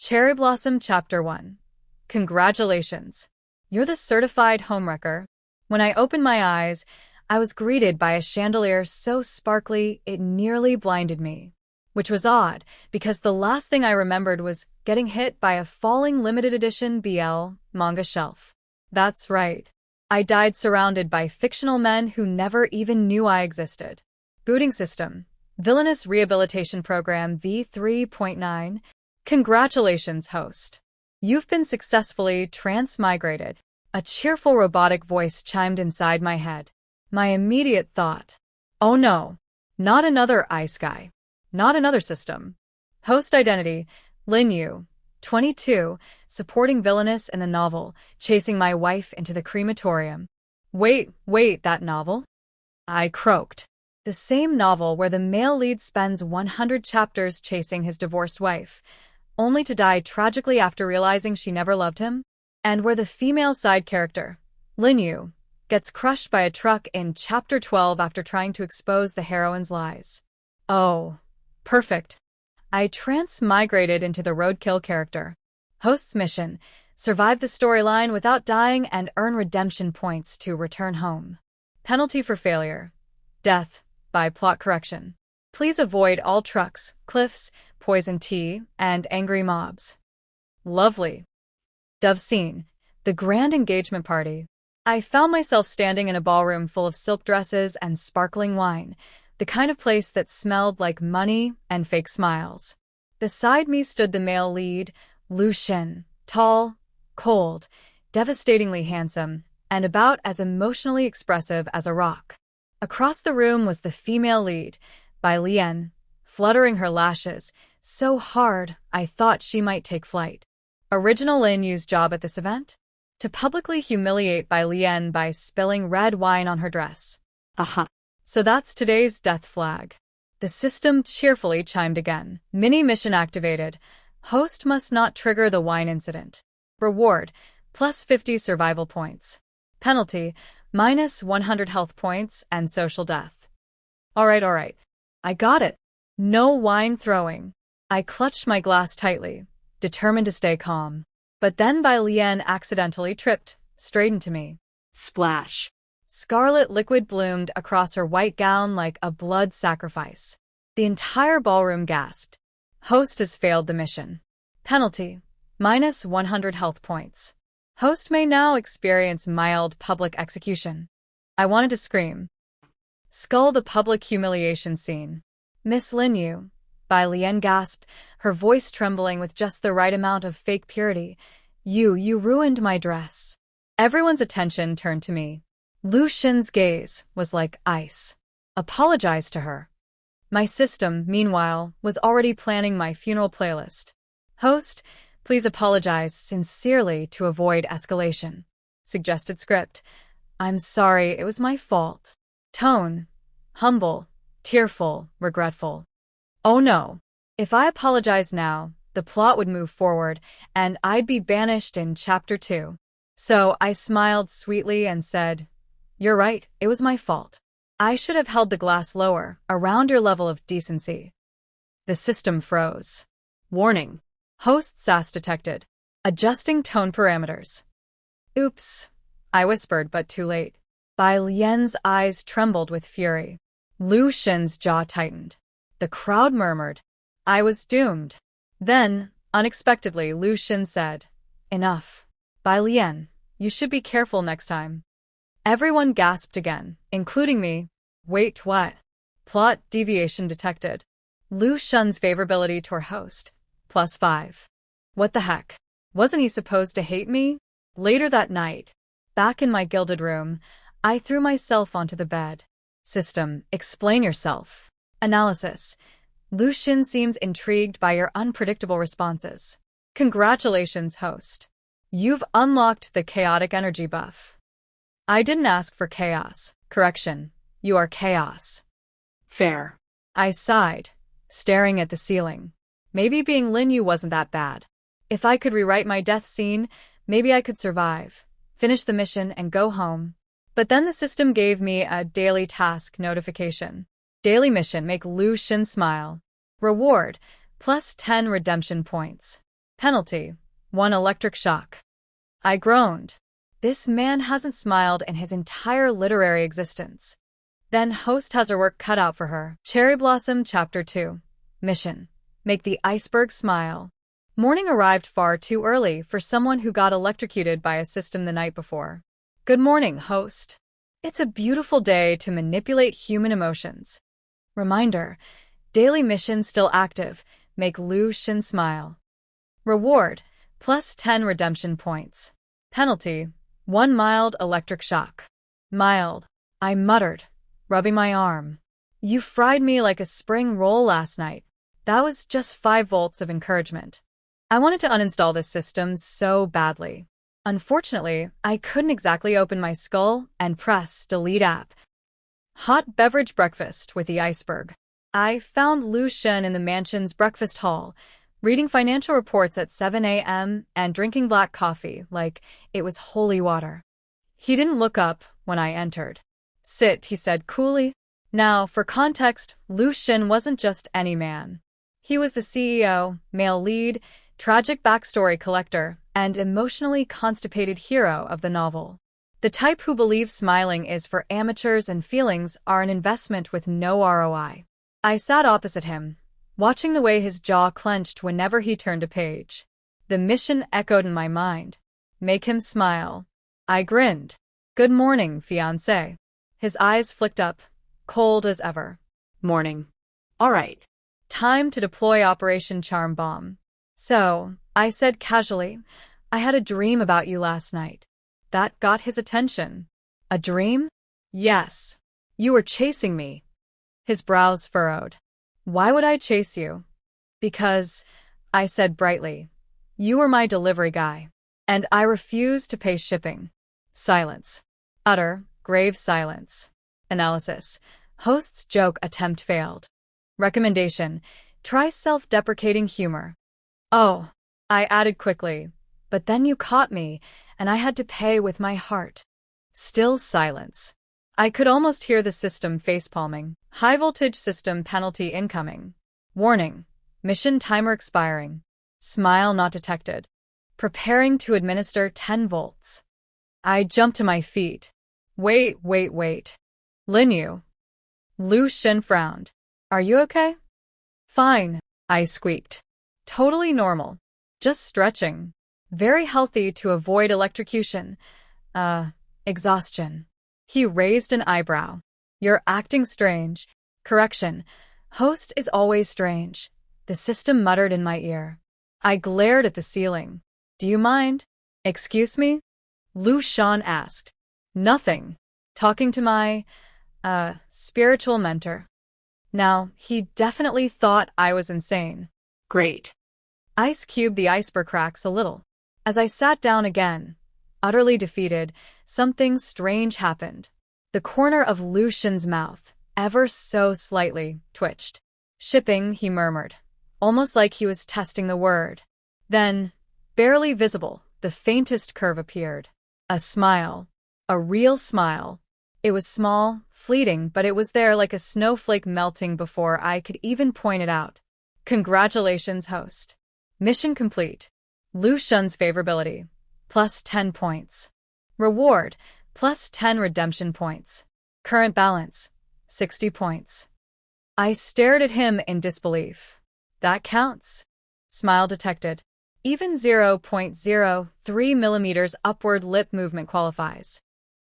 Cherry Blossom Chapter 1. Congratulations. You're the certified homewrecker. When I opened my eyes, I was greeted by a chandelier so sparkly it nearly blinded me. Which was odd, because the last thing I remembered was getting hit by a falling limited edition BL manga shelf. That's right. I died surrounded by fictional men who never even knew I existed. Booting system. Villainess Rehabilitation Program V3.9. Congratulations, host. You've been successfully transmigrated. A cheerful robotic voice chimed inside my head. My immediate thought. Oh no. Not another ice guy. Not another system. Host identity. Lin Yue. 22, supporting Villainess in the novel, chasing my wife into the crematorium. Wait, that novel? I croaked. The same novel where the male lead spends 100 chapters chasing his divorced wife, only to die tragically after realizing she never loved him? And where the female side character, Lin Yue, gets crushed by a truck in Chapter 12 after trying to expose the heroine's lies. Oh, perfect. I transmigrated into the roadkill character. Host's mission: survive the storyline without dying and earn redemption points to return home. Penalty for failure: death by plot correction. Please avoid all trucks, cliffs, poison tea, and angry mobs. Lovely. Dove scene: the grand engagement party. I found myself standing in a ballroom full of silk dresses and sparkling wine, the kind of place that smelled like money and fake smiles. Beside me stood the male lead, Xian, tall, cold, devastatingly handsome, and about as emotionally expressive as a rock. Across the room was the female lead, Villain, fluttering her lashes, so hard I thought she might take flight. Original Lin Yue's job at this event? To publicly humiliate Villain by spilling red wine on her dress. Aha. So that's today's death flag. The system cheerfully chimed again. Mini mission activated. Host must not trigger the wine incident. Reward: plus 50 survival points. Penalty: minus 100 health points and social death. Alright. I got it. No wine throwing. I clutched my glass tightly, determined to stay calm. But then Villain accidentally tripped straight into me. Splash. Scarlet liquid bloomed across her white gown like a blood sacrifice. The entire ballroom gasped. Host has failed the mission. Penalty: minus 100 health points. Host may now experience mild public execution. I wanted to scream. Skull the public humiliation scene. Miss Lin Yue, Villain gasped, her voice trembling with just the right amount of fake purity. You ruined my dress. Everyone's attention turned to me. Xian's gaze was like ice. Apologize to her. My system, meanwhile, was already planning my funeral playlist. Host, please apologize sincerely to avoid escalation. Suggested script: I'm sorry, it was my fault. Tone: humble, tearful, regretful. Oh no. If I apologized now, the plot would move forward, and I'd be banished in Chapter 2. So I smiled sweetly and said, You're right, it was my fault. I should have held the glass lower, around your level of decency. The system froze. Warning. Host sass detected. Adjusting tone parameters. Oops, I whispered, but too late. Villain's eyes trembled with fury. Xian's jaw tightened. The crowd murmured. I was doomed. Then, unexpectedly, Xian said, Enough. Villain, you should be careful next time. Everyone gasped again, including me. Wait, what? Plot deviation detected. Xian's favorability toward host. plus 5. What the heck? Wasn't he supposed to hate me? Later that night, back in my gilded room, I threw myself onto the bed. System, explain yourself. Analysis. Xian seems intrigued by your unpredictable responses. Congratulations, host. You've unlocked the chaotic energy buff. I didn't ask for chaos. Correction. You are chaos. Fair. I sighed, staring at the ceiling. Maybe being Lin Yue wasn't that bad. If I could rewrite my death scene, maybe I could survive, finish the mission, and go home. But then the system gave me a daily task notification. Daily mission: make Xian smile. Reward: plus 10 redemption points. Penalty: 1 electric shock. I groaned. This man hasn't smiled in his entire literary existence. Then host has her work cut out for her. Cherry Blossom Chapter 2. Mission: make the iceberg smile. Morning arrived far too early for someone who got electrocuted by a system the night before. Good morning, host. It's a beautiful day to manipulate human emotions. Reminder: daily mission still active. Make Xian smile. Reward: plus 10 redemption points. Penalty: 1 mild electric shock. Mild, I muttered, rubbing my arm. You fried me like a spring roll last night. That was just 5 volts of encouragement. I wanted to uninstall this system so badly. Unfortunately, I couldn't exactly open my skull and press delete app. Hot beverage breakfast with the iceberg. I found Xian in the mansion's breakfast hall, reading financial reports at 7 a.m. and drinking black coffee like it was holy water. He didn't look up when I entered. Sit, he said coolly. Now, for context, Xian wasn't just any man. He was the CEO, male lead, tragic backstory collector, and emotionally constipated hero of the novel. The type who believes smiling is for amateurs and feelings are an investment with no ROI. I sat opposite him, watching the way his jaw clenched whenever he turned a page. The mission echoed in my mind. Make him smile. I grinned. Good morning, fiancé. His eyes flicked up, cold as ever. Morning. All right. Time to deploy Operation Charm Bomb. So, I said casually, I had a dream about you last night. That got his attention. A dream? Yes. You were chasing me. His brows furrowed. Why would I chase you? Because, I said brightly, you were my delivery guy, and I refused to pay shipping. Silence. Utter, grave silence. Analysis. Host's joke attempt failed. Recommendation: try self-deprecating humor. Oh, I added quickly, but then you caught me, and I had to pay with my heart. Still silence. I could almost hear the system facepalming. High voltage system penalty incoming. Warning: mission timer expiring. Smile not detected. Preparing to administer 10 volts. I jumped to my feet. Wait. Lin Yue. Xian frowned. Are you okay? Fine, I squeaked. Totally normal. Just stretching. Very healthy to avoid electrocution. Exhaustion. He raised an eyebrow. You're acting strange. Correction. Host is always strange. The system muttered in my ear. I glared at the ceiling. Do you mind? Excuse me? Xian asked. Nothing. Talking to my, spiritual mentor. Now, he definitely thought I was insane. Great. Ice cubed the iceberg cracks a little. As I sat down again, utterly defeated, something strange happened. The corner of Xian's mouth, ever so slightly, twitched. Shipping, he murmured, almost like he was testing the word. Then, barely visible, the faintest curve appeared. A smile. A real smile. It was small, fleeting, but it was there like a snowflake melting before I could even point it out. Congratulations, host. Mission complete. Xian's favorability. Plus 10 points. Reward. Plus 10 redemption points. Current balance. 60 points. I stared at him in disbelief. That counts. Smile detected. Even 0.03 millimeters upward lip movement qualifies.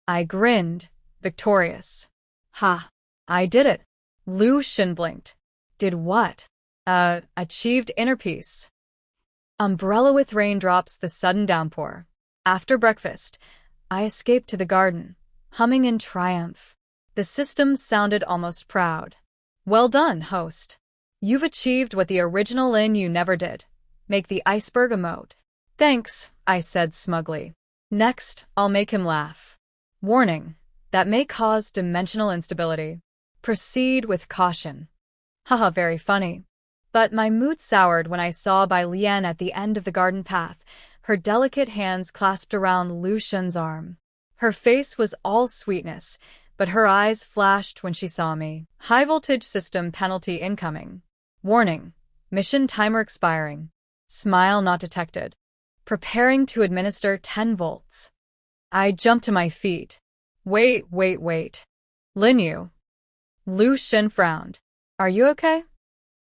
I grinned, victorious. Ha! I did it. Xian blinked. Did what? Achieved inner peace. Umbrella with raindrops, the sudden downpour. After breakfast, I escaped to the garden, humming in triumph. The system sounded almost proud. Well done, host. You've achieved what the original Lin Yue never did. Make the iceberg emote. Thanks, I said smugly. Next, I'll make him laugh. Warning: that may cause dimensional instability. Proceed with caution. Haha, very funny. But my mood soured when I saw Bai Lian at the end of the garden path, her delicate hands clasped around Xian's arm. Her face was all sweetness, but her eyes flashed when she saw me. High voltage system penalty incoming. Warning: mission timer expiring. Smile not detected. Preparing to administer 10 volts. I jumped to my feet. Wait. Lin Yue. Xian frowned. Are you okay?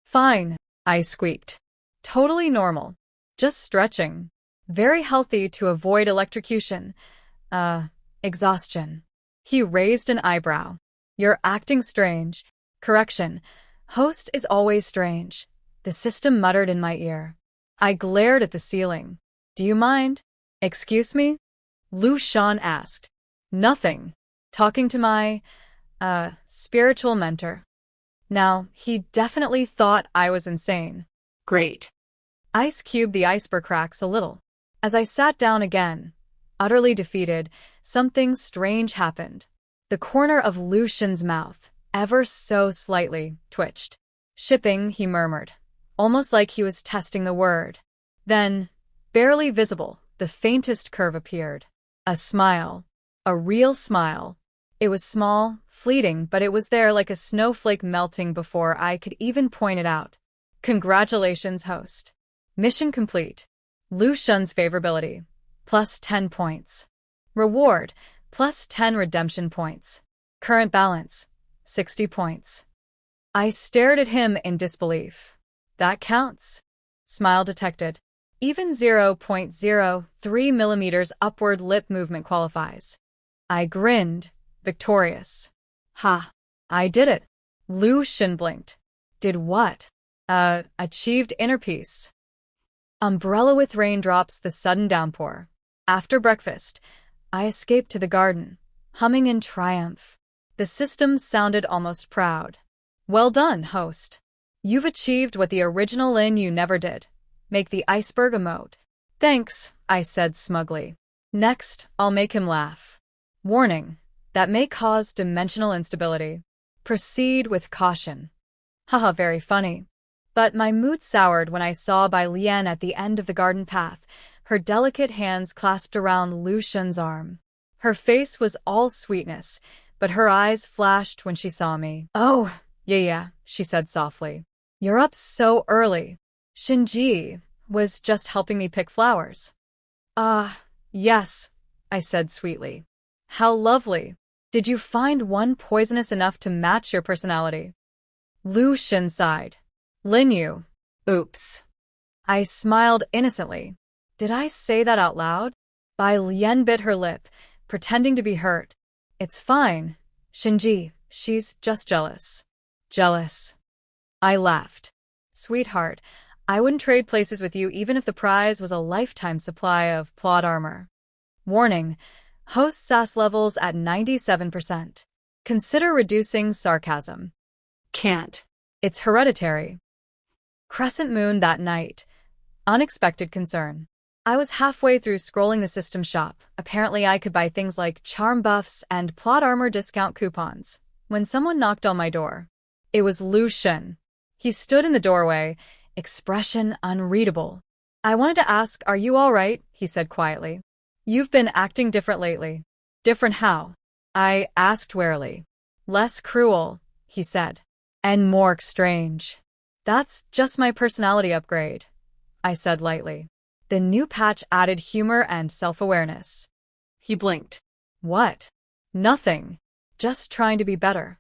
Fine, I squeaked. Totally normal. Just stretching. Very healthy to avoid electrocution. Exhaustion. He raised an eyebrow. You're acting strange. Correction. Host is always strange. The system muttered in my ear. I glared at the ceiling. Do you mind? Excuse me? Xian asked. Nothing. Talking to my, spiritual mentor. Now, he definitely thought I was insane. Great. Ice cubed the iceberg cracks a little. As I sat down again, utterly defeated, something strange happened. The corner of Xian's mouth, ever so slightly, twitched. Shipping, he murmured, almost like he was testing the word. Then, barely visible, the faintest curve appeared. A smile. A real smile. It was small, fleeting, but it was there like a snowflake melting before I could even point it out. Congratulations, host. Mission complete. Xian's favorability. Plus 10 points. Reward. Plus 10 redemption points. Current balance. 60 points. I stared at him in disbelief. That counts. Smile detected. Even 0.03 millimeters upward lip movement qualifies. I grinned, victorious. Ha! I did it. Xian blinked. Did what? Achieved inner peace. Umbrella with raindrops, the sudden downpour. After breakfast, I escaped to the garden, humming in triumph. The system sounded almost proud. Well done, host. You've achieved what the original Lin Yue never did. Make the iceberg emote. Thanks, I said smugly. Next, I'll make him laugh. Warning, that may cause dimensional instability. Proceed with caution. Haha, very funny. But my mood soured when I saw Bai Lian at the end of the garden path, her delicate hands clasped around Xian's arm. Her face was all sweetness, but her eyes flashed when she saw me. Oh, yeah, she said softly. You're up so early. Shinji was just helping me pick flowers. Yes, I said sweetly. How lovely. Did you find one poisonous enough to match your personality? Xian sighed. Lin Yue. Oops. I smiled innocently. Did I say that out loud? Bai Lian bit her lip, pretending to be hurt. It's fine. Shinji, she's just jealous. Jealous. I laughed. Sweetheart, I wouldn't trade places with you even if the prize was a lifetime supply of plot armor. Warning, host sass levels at 97%. Consider reducing sarcasm. Can't. It's hereditary. Crescent moon that night. Unexpected concern. I was halfway through scrolling the system shop. Apparently I could buy things like charm buffs and plot armor discount coupons, when someone knocked on my door. It was Xian. He stood in the doorway, expression unreadable. I wanted to ask, are you all right? He said quietly. You've been acting different lately. Different how? I asked warily. Less cruel, he said. And more strange. That's just my personality upgrade, I said lightly. The new patch added humor and self-awareness. He blinked. What? Nothing. Just trying to be better.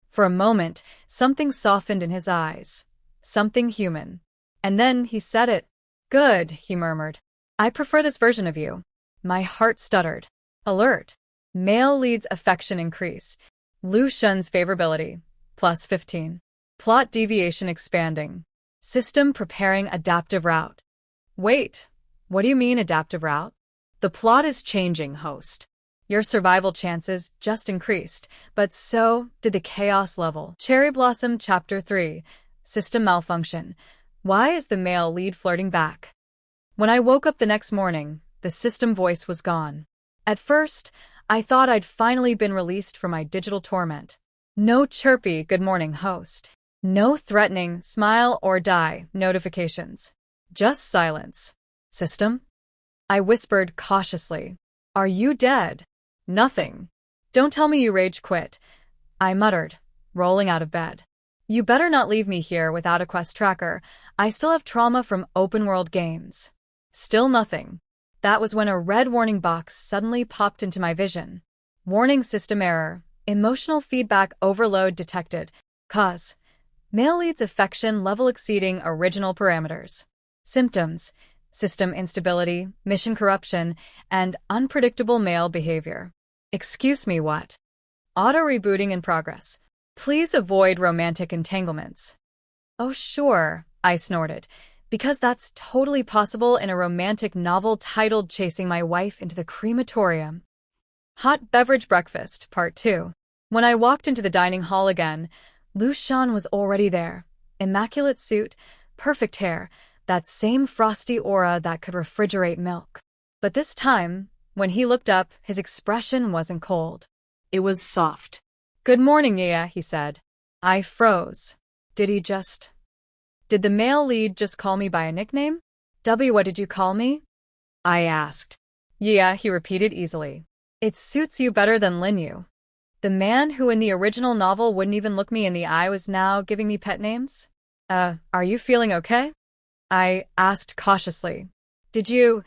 For a moment, something softened in his eyes. Something human. And then he said it. Good, he murmured. I prefer this version of you. My heart stuttered. Alert. Male leads affection increase. Xian's favorability. Plus 15. Plot deviation expanding. System preparing adaptive route. Wait, what do you mean adaptive route? The plot is changing, host. Your survival chances just increased, but so did the chaos level. Cherry Blossom Chapter 3. System malfunction. Why is the male lead flirting back? When I woke up the next morning, the system voice was gone. At first, I thought I'd finally been released from my digital torment. No chirpy good morning, host. No threatening smile or die notifications. Just silence. System? I whispered cautiously. Are you dead? Nothing. Don't tell me you rage quit. I muttered, rolling out of bed. You better not leave me here without a quest tracker. I still have trauma from open-world games. Still nothing. That was when a red warning box suddenly popped into my vision. Warning system error. Emotional feedback overload detected. Cause: male lead's affection level exceeding original parameters. Symptoms: system instability, mission corruption, and unpredictable male behavior. Excuse me, what? Auto-rebooting in progress. Please avoid romantic entanglements. Oh sure, I snorted, because that's totally possible in a romantic novel titled Chasing My Wife into the Crematorium. Hot Beverage Breakfast, Part 2. When I walked into the dining hall again, Xian was already there. Immaculate suit, perfect hair, that same frosty aura that could refrigerate milk. But this time, when he looked up, his expression wasn't cold. It was soft. "Good morning, Yue," he said. I froze. Did the male lead just call me by a nickname? What did you call me? I asked. Yeah, he repeated easily. It suits you better than Lin Yue. The man who in the original novel wouldn't even look me in the eye was now giving me pet names? Are you feeling okay? I asked cautiously. Did you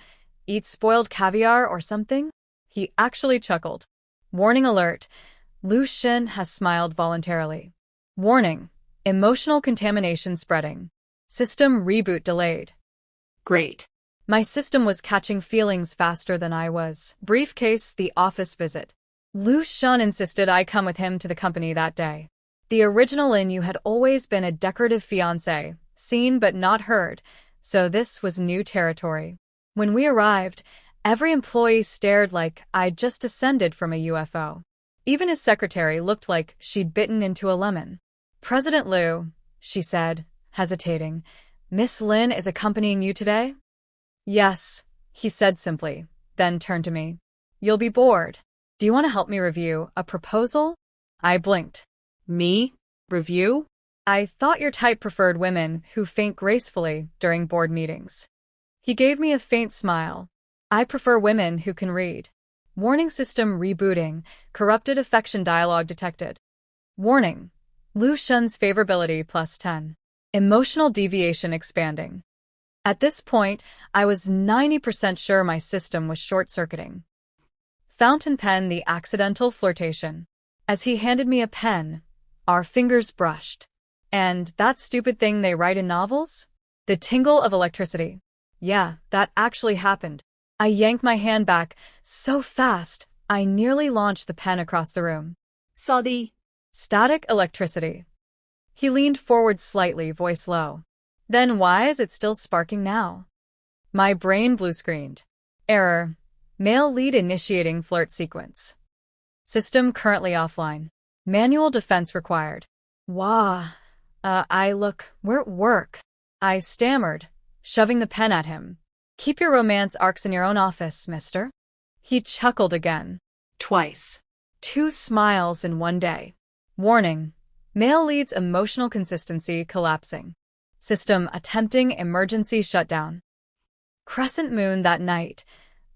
eat spoiled caviar or something? He actually chuckled. Warning alert. Xian has smiled voluntarily. Warning. Emotional contamination spreading. System reboot delayed. Great. My system was catching feelings faster than I was. Briefcase, the office visit. Xian insisted I come with him to the company that day. The original Lin Yue had always been a decorative fiancé, seen but not heard, so this was new territory. When we arrived, every employee stared like I'd just descended from a UFO. Even his secretary looked like she'd bitten into a lemon. President Liu, she said, hesitating, Miss Lin is accompanying you today? Yes, he said simply, then turned to me. You'll be bored. Do you want to help me review a proposal? I blinked. Me? Review? I thought your type preferred women who faint gracefully during board meetings. He gave me a faint smile. I prefer women who can read. Warning system rebooting, corrupted affection dialogue detected. Warning. Xian's favorability +10. Emotional deviation expanding. At this point, I was 90% sure my system was short-circuiting. Fountain pen, the accidental flirtation. As he handed me a pen, our fingers brushed. And that stupid thing they write in novels? The tingle of electricity. Yeah, that actually happened. I yanked my hand back so fast, I nearly launched the pen across the room. Saw the static electricity. He leaned forward slightly, voice low. Then why is it still sparking now? My brain blue-screened. Error. Male lead initiating flirt sequence. System currently offline. Manual defense required. We're at work. I stammered, shoving the pen at him. Keep your romance arcs in your own office, mister. He chuckled again. Twice. 2 smiles in one day. Warning. Male lead's emotional consistency collapsing. System attempting emergency shutdown. Crescent moon that night.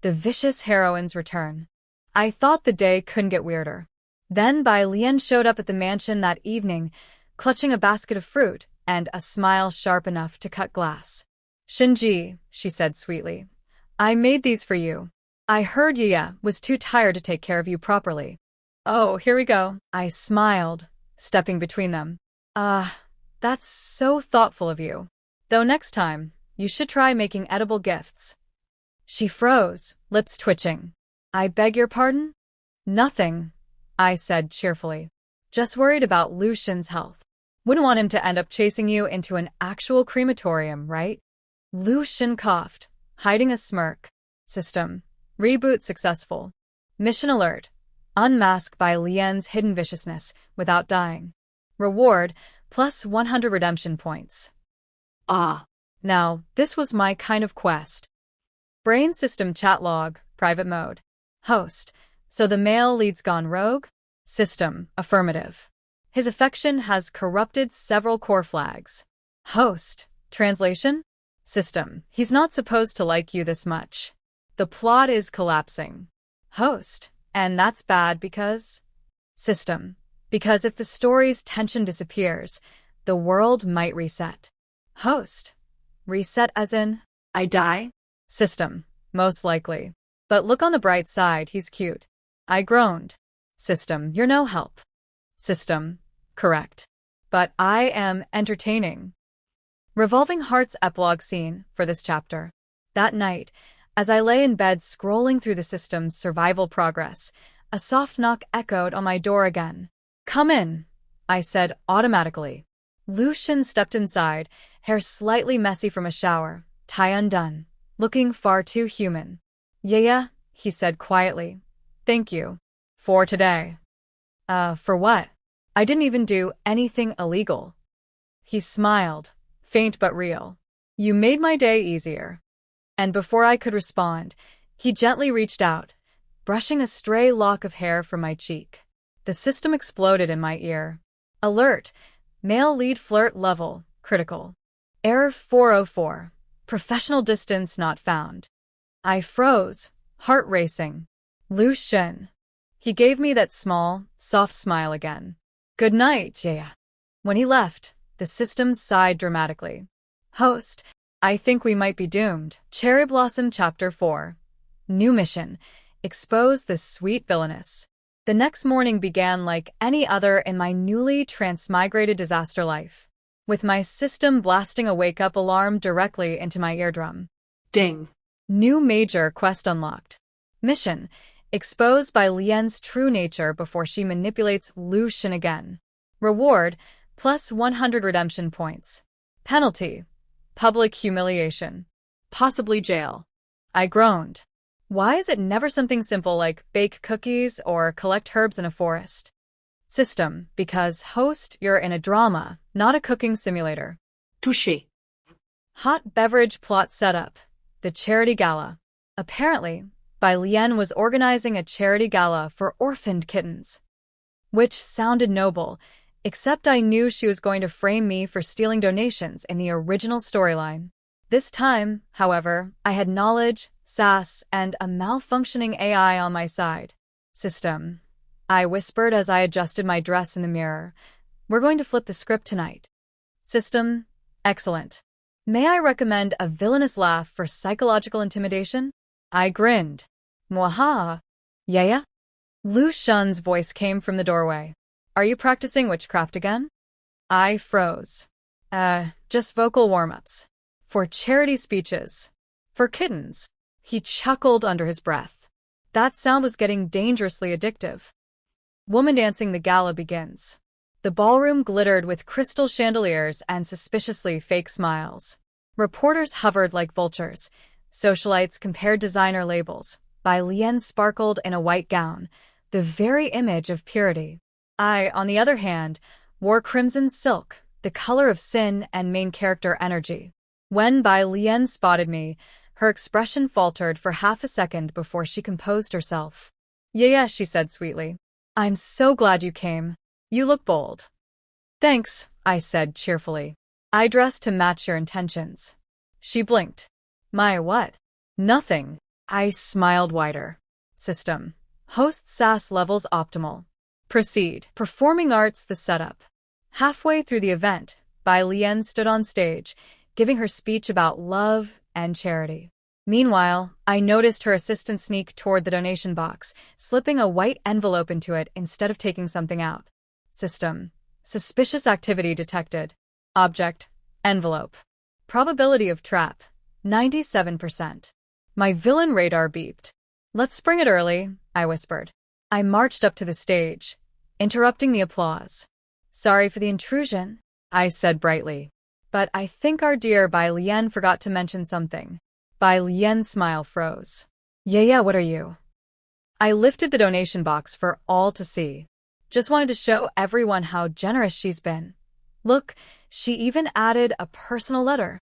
The vicious heroine's return. I thought the day couldn't get weirder. Then Lien showed up at the mansion that evening, clutching a basket of fruit and a smile sharp enough to cut glass. Shinji, she said sweetly. I made these for you. I heard Yue was too tired to take care of you properly. Oh, here we go. I smiled, stepping between them. That's so thoughtful of you. Though next time, you should try making edible gifts. She froze, lips twitching. I beg your pardon? Nothing, I said cheerfully. Just worried about Xian's health. Wouldn't want him to end up chasing you into an actual crematorium, right? Xian coughed, hiding a smirk. System. Reboot successful. Mission alert. Unmasked by Lien's hidden viciousness without dying. Reward, +100 redemption points. Now, this was my kind of quest. Brain system chat log, private mode. Host. So the male lead's gone rogue? System. Affirmative. His affection has corrupted several core flags. Host. Translation? System. He's not supposed to like you this much. The plot is collapsing. Host. And that's bad because? System. Because if the story's tension disappears, the world might reset. Host. Reset as in? I die? System. Most likely. But look on the bright side, he's cute. I groaned. System. You're no help. System. Correct. But I am entertaining. Revolving Hearts epilogue scene for this chapter. That night, as I lay in bed scrolling through the system's survival progress, a soft knock echoed on my door again. Come in, I said automatically. Xian stepped inside, hair slightly messy from a shower, tie undone, looking far too human. Yeah, he said quietly. Thank you. For today. For what? I didn't even do anything illegal. He smiled, faint but real. You made my day easier. And before I could respond, he gently reached out, brushing a stray lock of hair from my cheek. The system exploded in my ear. Alert! Male lead flirt level, critical. Error 404. Professional distance not found. I froze, heart racing. Xian. He gave me that small, soft smile again. Good night, yeah. When he left, the system sighed dramatically. Host, I think we might be doomed. Cherry Blossom Chapter 4. New mission. Expose the sweet villainess. The next morning began like any other in my newly transmigrated disaster life, with my system blasting a wake-up alarm directly into my eardrum. Ding. New major quest unlocked. Mission. Exposed by Lien's true nature before she manipulates Xian again. Reward. Plus 100 redemption points. Penalty. Public humiliation. Possibly jail. I groaned. Why is it never something simple like bake cookies or collect herbs in a forest? System. Because, host, you're in a drama, not a cooking simulator. Touché. Hot beverage plot setup. The charity gala. Apparently, Lien was organizing a charity gala for orphaned kittens. Which sounded noble, except I knew she was going to frame me for stealing donations in the original storyline. This time, however, I had knowledge, sass, and a malfunctioning AI on my side. System. I whispered as I adjusted my dress in the mirror. We're going to flip the script tonight. System. Excellent. May I recommend a villainous laugh for psychological intimidation? I grinned. Mwahaha. Yeah? Xian's voice came from the doorway. Are you practicing witchcraft again? I froze. Just vocal warm-ups. For charity speeches. For kittens. He chuckled under his breath. That sound was getting dangerously addictive. Woman dancing the gala begins. The ballroom glittered with crystal chandeliers and suspiciously fake smiles. Reporters hovered like vultures. Socialites compared designer labels. Lien sparkled in a white gown, the very image of purity. I, on the other hand, wore crimson silk, the color of sin and main character energy. When Lien spotted me, her expression faltered for half a second before she composed herself. Yeah, she said sweetly. I'm so glad you came. You look bold. Thanks, I said cheerfully. I dressed to match your intentions. She blinked. My what? Nothing. I smiled wider. System. Host sass levels optimal. Proceed. Performing arts the setup. Halfway through the event, Lien stood on stage, giving her speech about love and charity. Meanwhile, I noticed her assistant sneak toward the donation box, slipping a white envelope into it instead of taking something out. System. Suspicious activity detected. Object. Envelope. Probability of trap. 97%. My villain radar beeped. Let's spring it early, I whispered. I marched up to the stage, interrupting the applause. Sorry for the intrusion, I said brightly. But I think our dear Lien forgot to mention something. Lien's smile froze. Yeah, what are you? I lifted the donation box for all to see. Just wanted to show everyone how generous she's been. Look, she even added a personal letter.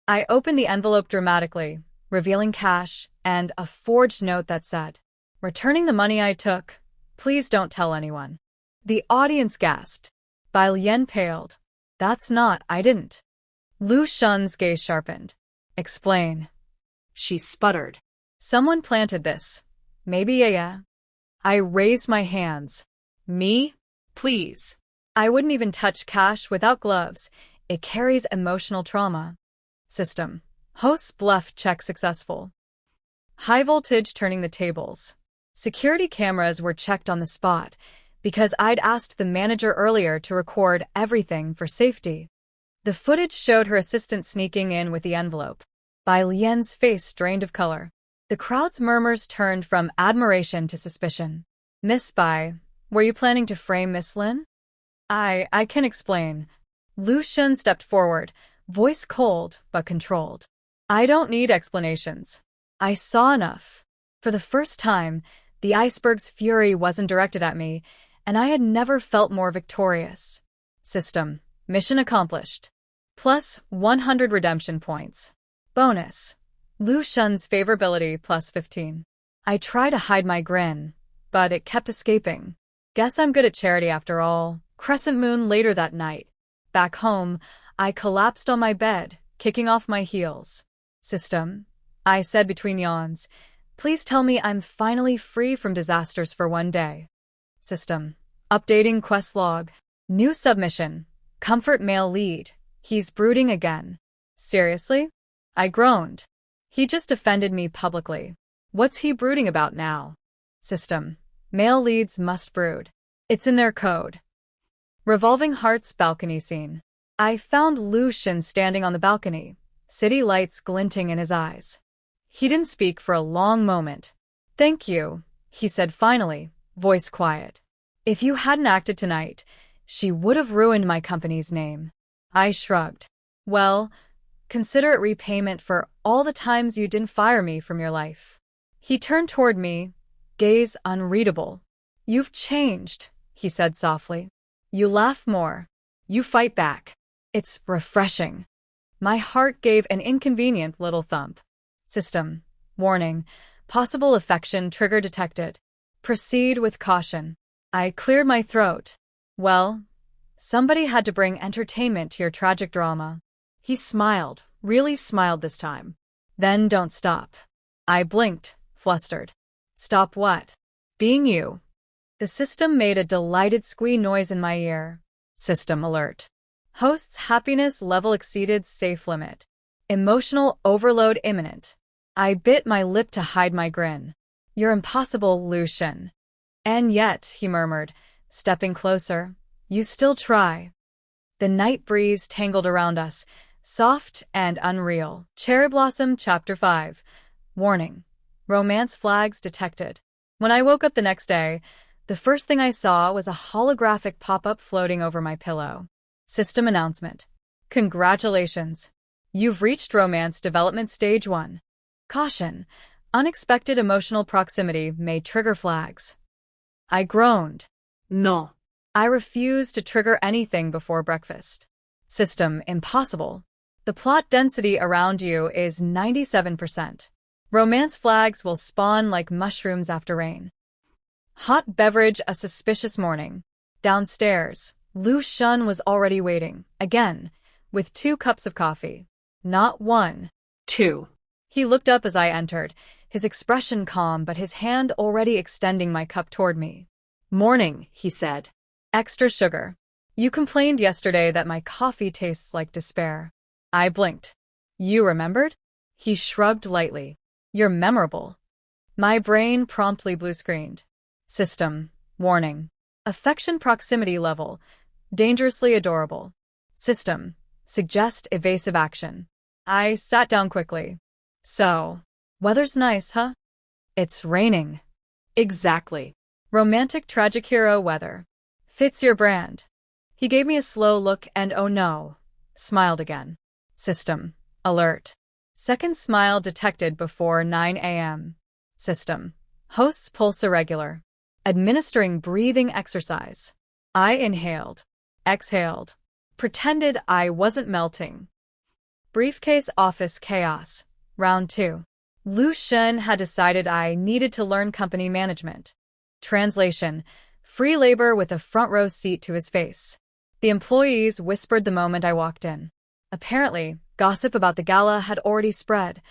I opened the envelope dramatically, revealing cash and a forged note that said, returning the money I took. Please don't tell anyone. The audience gasped. Lien paled. That's not, I didn't. Xian's gaze sharpened. Explain. She sputtered. Someone planted this. Maybe yeah. I raised my hands. Me? Please. I wouldn't even touch cash without gloves. It carries emotional trauma. System. Host's bluff check successful. High voltage turning the tables. Security cameras were checked on the spot because I'd asked the manager earlier to record everything for safety. The footage showed her assistant sneaking in with the envelope. Bai Lian's face drained of color. The crowd's murmurs turned from admiration to suspicion. Miss Bai, were you planning to frame Miss Lin? I can explain. Lu Xun stepped forward, voice cold but controlled. I don't need explanations. I saw enough. For the first time, the iceberg's fury wasn't directed at me, and I had never felt more victorious. System. Mission accomplished. Plus 100 redemption points. Bonus. Lu Xun's favorability plus 15. I try to hide my grin, but it kept escaping. Guess I'm good at charity after all. Crescent moon later that night. Back home, I collapsed on my bed, kicking off my heels. System. I said between yawns, please tell me I'm finally free from disasters for one day. System. Updating quest log. New submission. Comfort male lead. He's brooding again. Seriously? I groaned. He just offended me publicly. What's he brooding about now? System. Male leads must brood. It's in their code. Revolving Hearts balcony scene. I found Lu Xun standing on the balcony, city lights glinting in his eyes. He didn't speak for a long moment. Thank you, he said finally, voice quiet. If you hadn't acted tonight, she would have ruined my company's name. I shrugged. Well, consider it repayment for all the times you didn't fire me from your life. He turned toward me, gaze unreadable. You've changed, he said softly. You laugh more. You fight back. It's refreshing. My heart gave an inconvenient little thump. System. Warning. Possible affection trigger detected. Proceed with caution. I cleared my throat. Well, somebody had to bring entertainment to your tragic drama. He smiled, really smiled this time. Then don't stop. I blinked, flustered. Stop what? Being you. The system made a delighted squee noise in my ear. System alert. Host's happiness level exceeded safe limit. Emotional overload imminent. I bit my lip to hide my grin. You're impossible, Lu Xun. And yet, he murmured, stepping closer, you still try. The night breeze tangled around us, soft and unreal. Cherry Blossom Chapter 5. Warning. Romance flags detected. When I woke up the next day, the first thing I saw was a holographic pop-up floating over my pillow. System announcement. Congratulations. You've reached Romance Development Stage 1. Caution. Unexpected emotional proximity may trigger flags. I groaned. No. I refuse to trigger anything before breakfast. System impossible. The plot density around you is 97%. Romance flags will spawn like mushrooms after rain. Hot beverage a suspicious morning. Downstairs, Lu Xun was already waiting, again, with 2 cups of coffee. Not 1. 2. He looked up as I entered, his expression calm but his hand already extending my cup toward me. Morning, he said. Extra sugar. You complained yesterday that my coffee tastes like despair. I blinked. You remembered? He shrugged lightly. You're memorable. My brain promptly blue-screened. System. Warning. Affection proximity level. Dangerously adorable. System. Suggest evasive action. I sat down quickly. So, weather's nice, huh? It's raining. Exactly. Romantic tragic hero weather. Fits your brand. He gave me a slow look and oh no, smiled again. System. Alert. Second smile detected before 9 a.m. System. Host's pulse irregular. Administering breathing exercise. I inhaled. Exhaled. Pretended I wasn't melting. Briefcase office chaos. Round 2. Lu Xun had decided I needed to learn company management. Translation. Free labor with a front row seat to his face. The employees whispered the moment I walked in. Apparently, gossip about the gala had already spread.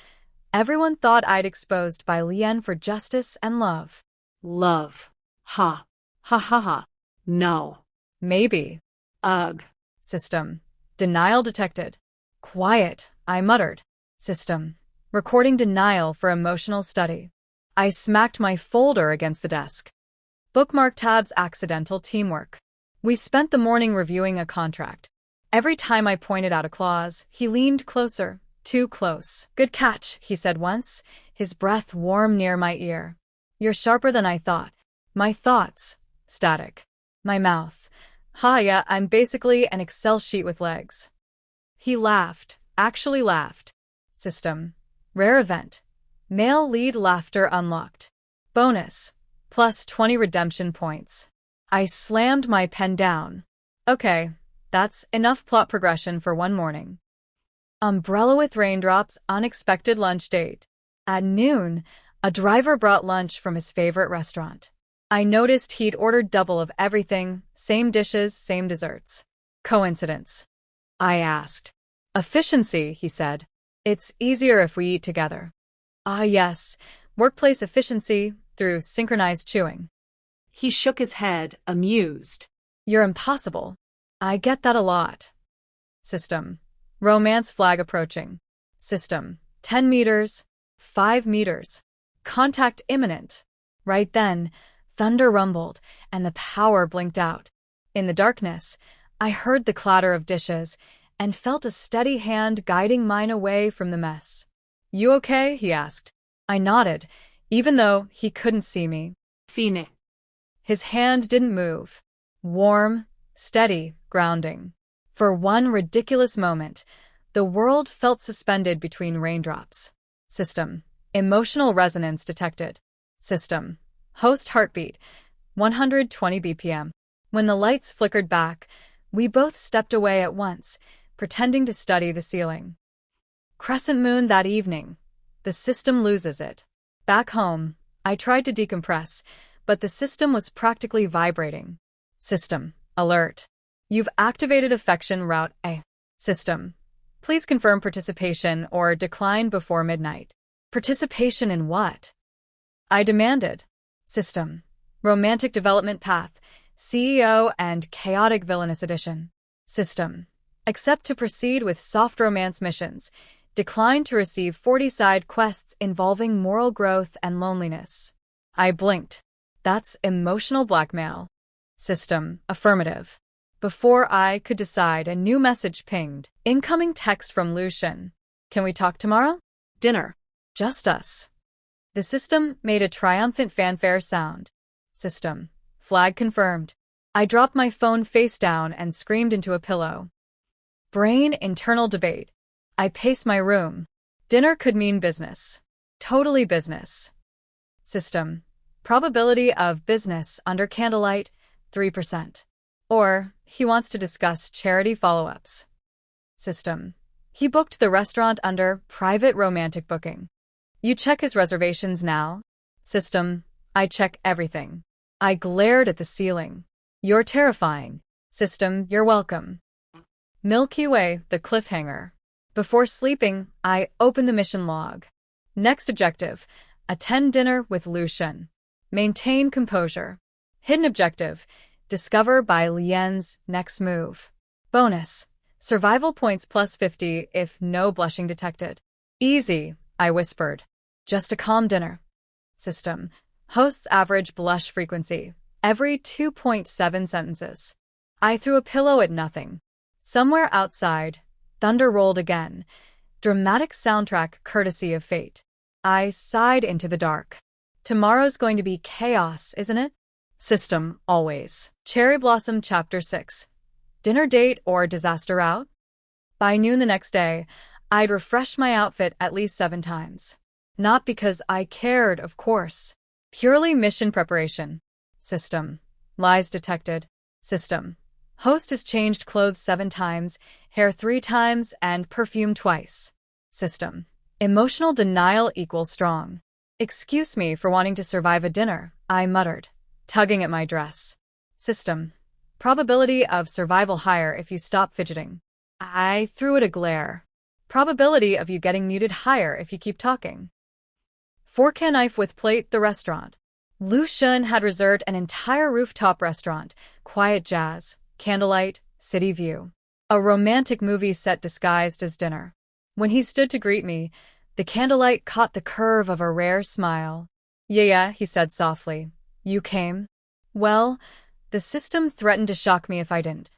Everyone thought I'd exposed Bai Lian for justice and love. Love. Ha. Ha ha ha. No. Maybe. Ugh. System. Denial detected. Quiet. I muttered. System. Recording denial for emotional study. I smacked my folder against the desk. Bookmark tabs accidental teamwork. We spent the morning reviewing a contract. Every time I pointed out a clause, he leaned closer, too close. Good catch, he said once, his breath warm near my ear. You're sharper than I thought. My thoughts. Static. My mouth. Yeah, I'm basically an Excel sheet with legs. He laughed, actually laughed. System. Rare event. Male lead laughter unlocked. Bonus. Plus 20 redemption points. I slammed my pen down. Okay, that's enough plot progression for one morning. Umbrella with raindrops, unexpected lunch date. At noon, a driver brought lunch from his favorite restaurant. I noticed he'd ordered double of everything, same dishes, same desserts. Coincidence? I asked. Efficiency, he said. It's easier if we eat together. Yes, workplace efficiency through synchronized chewing. He shook his head, amused. You're impossible. I get that a lot. System. Romance flag approaching. System. 10 meters. 5 meters. Contact imminent. Right then, thunder rumbled, and the power blinked out. In the darkness, I heard the clatter of dishes and felt a steady hand guiding mine away from the mess. You okay? He asked. I nodded, even though he couldn't see me. Fine. His hand didn't move. Warm, steady, grounding. For one ridiculous moment, the world felt suspended between raindrops. System. Emotional resonance detected. System. Host heartbeat. 120 BPM. When the lights flickered back, we both stepped away at once, pretending to study the ceiling. Crescent moon that evening. The system loses it. Back home, I tried to decompress, but the system was practically vibrating. System. Alert. You've activated affection route A. System. Please confirm participation or decline before midnight. Participation in what? I demanded. System. Romantic development path. CEO and chaotic villainous edition. System. Accept to proceed with soft romance missions. Decline to receive 40 side quests involving moral growth and loneliness. I blinked. That's emotional blackmail. System. Affirmative. Before I could decide, a new message pinged. Incoming text from Xian. Can we talk tomorrow? Dinner. Just us. The system made a triumphant fanfare sound. System. Flag confirmed. I dropped my phone face down and screamed into a pillow. Brain internal debate. I paced my room. Dinner could mean business. Totally business. System. Probability of business under candlelight, 3%. Or, he wants to discuss charity follow-ups. System. He booked the restaurant under private romantic booking. You check his reservations now? System. I check everything. I glared at the ceiling. You're terrifying. System. You're welcome. Milky Way, the cliffhanger. Before sleeping, I opened the mission log. Next objective, attend dinner with Xian. Maintain composure. Hidden objective, discover Bai Lian's next move. Bonus, survival points plus 50 if no blushing detected. Easy, I whispered. Just a calm dinner. System, host's average blush frequency, every 2.7 sentences. I threw a pillow at nothing. Somewhere outside, thunder rolled again. Dramatic soundtrack courtesy of fate. I sighed into the dark. Tomorrow's going to be chaos, isn't it? System, always. Cherry Blossom Chapter 6. Dinner date or disaster route? By noon the next day, I'd refreshed my outfit at least 7 times. Not because I cared, of course. Purely mission preparation. System. Lies detected. System. Host has changed clothes 7 times, hair 3 times, and perfume twice. System. Emotional denial equals strong. Excuse me for wanting to survive a dinner, I muttered, tugging at my dress. System. Probability of survival higher if you stop fidgeting. I threw it a glare. Probability of you getting muted higher if you keep talking. Fork and knife with plate, the restaurant. Xian had reserved an entire rooftop restaurant, quiet jazz, candlelight, city view. A romantic movie set disguised as dinner. When he stood to greet me, the candlelight caught the curve of a rare smile. Yeah, he said softly. You came? Well, the system threatened to shock me if I didn't,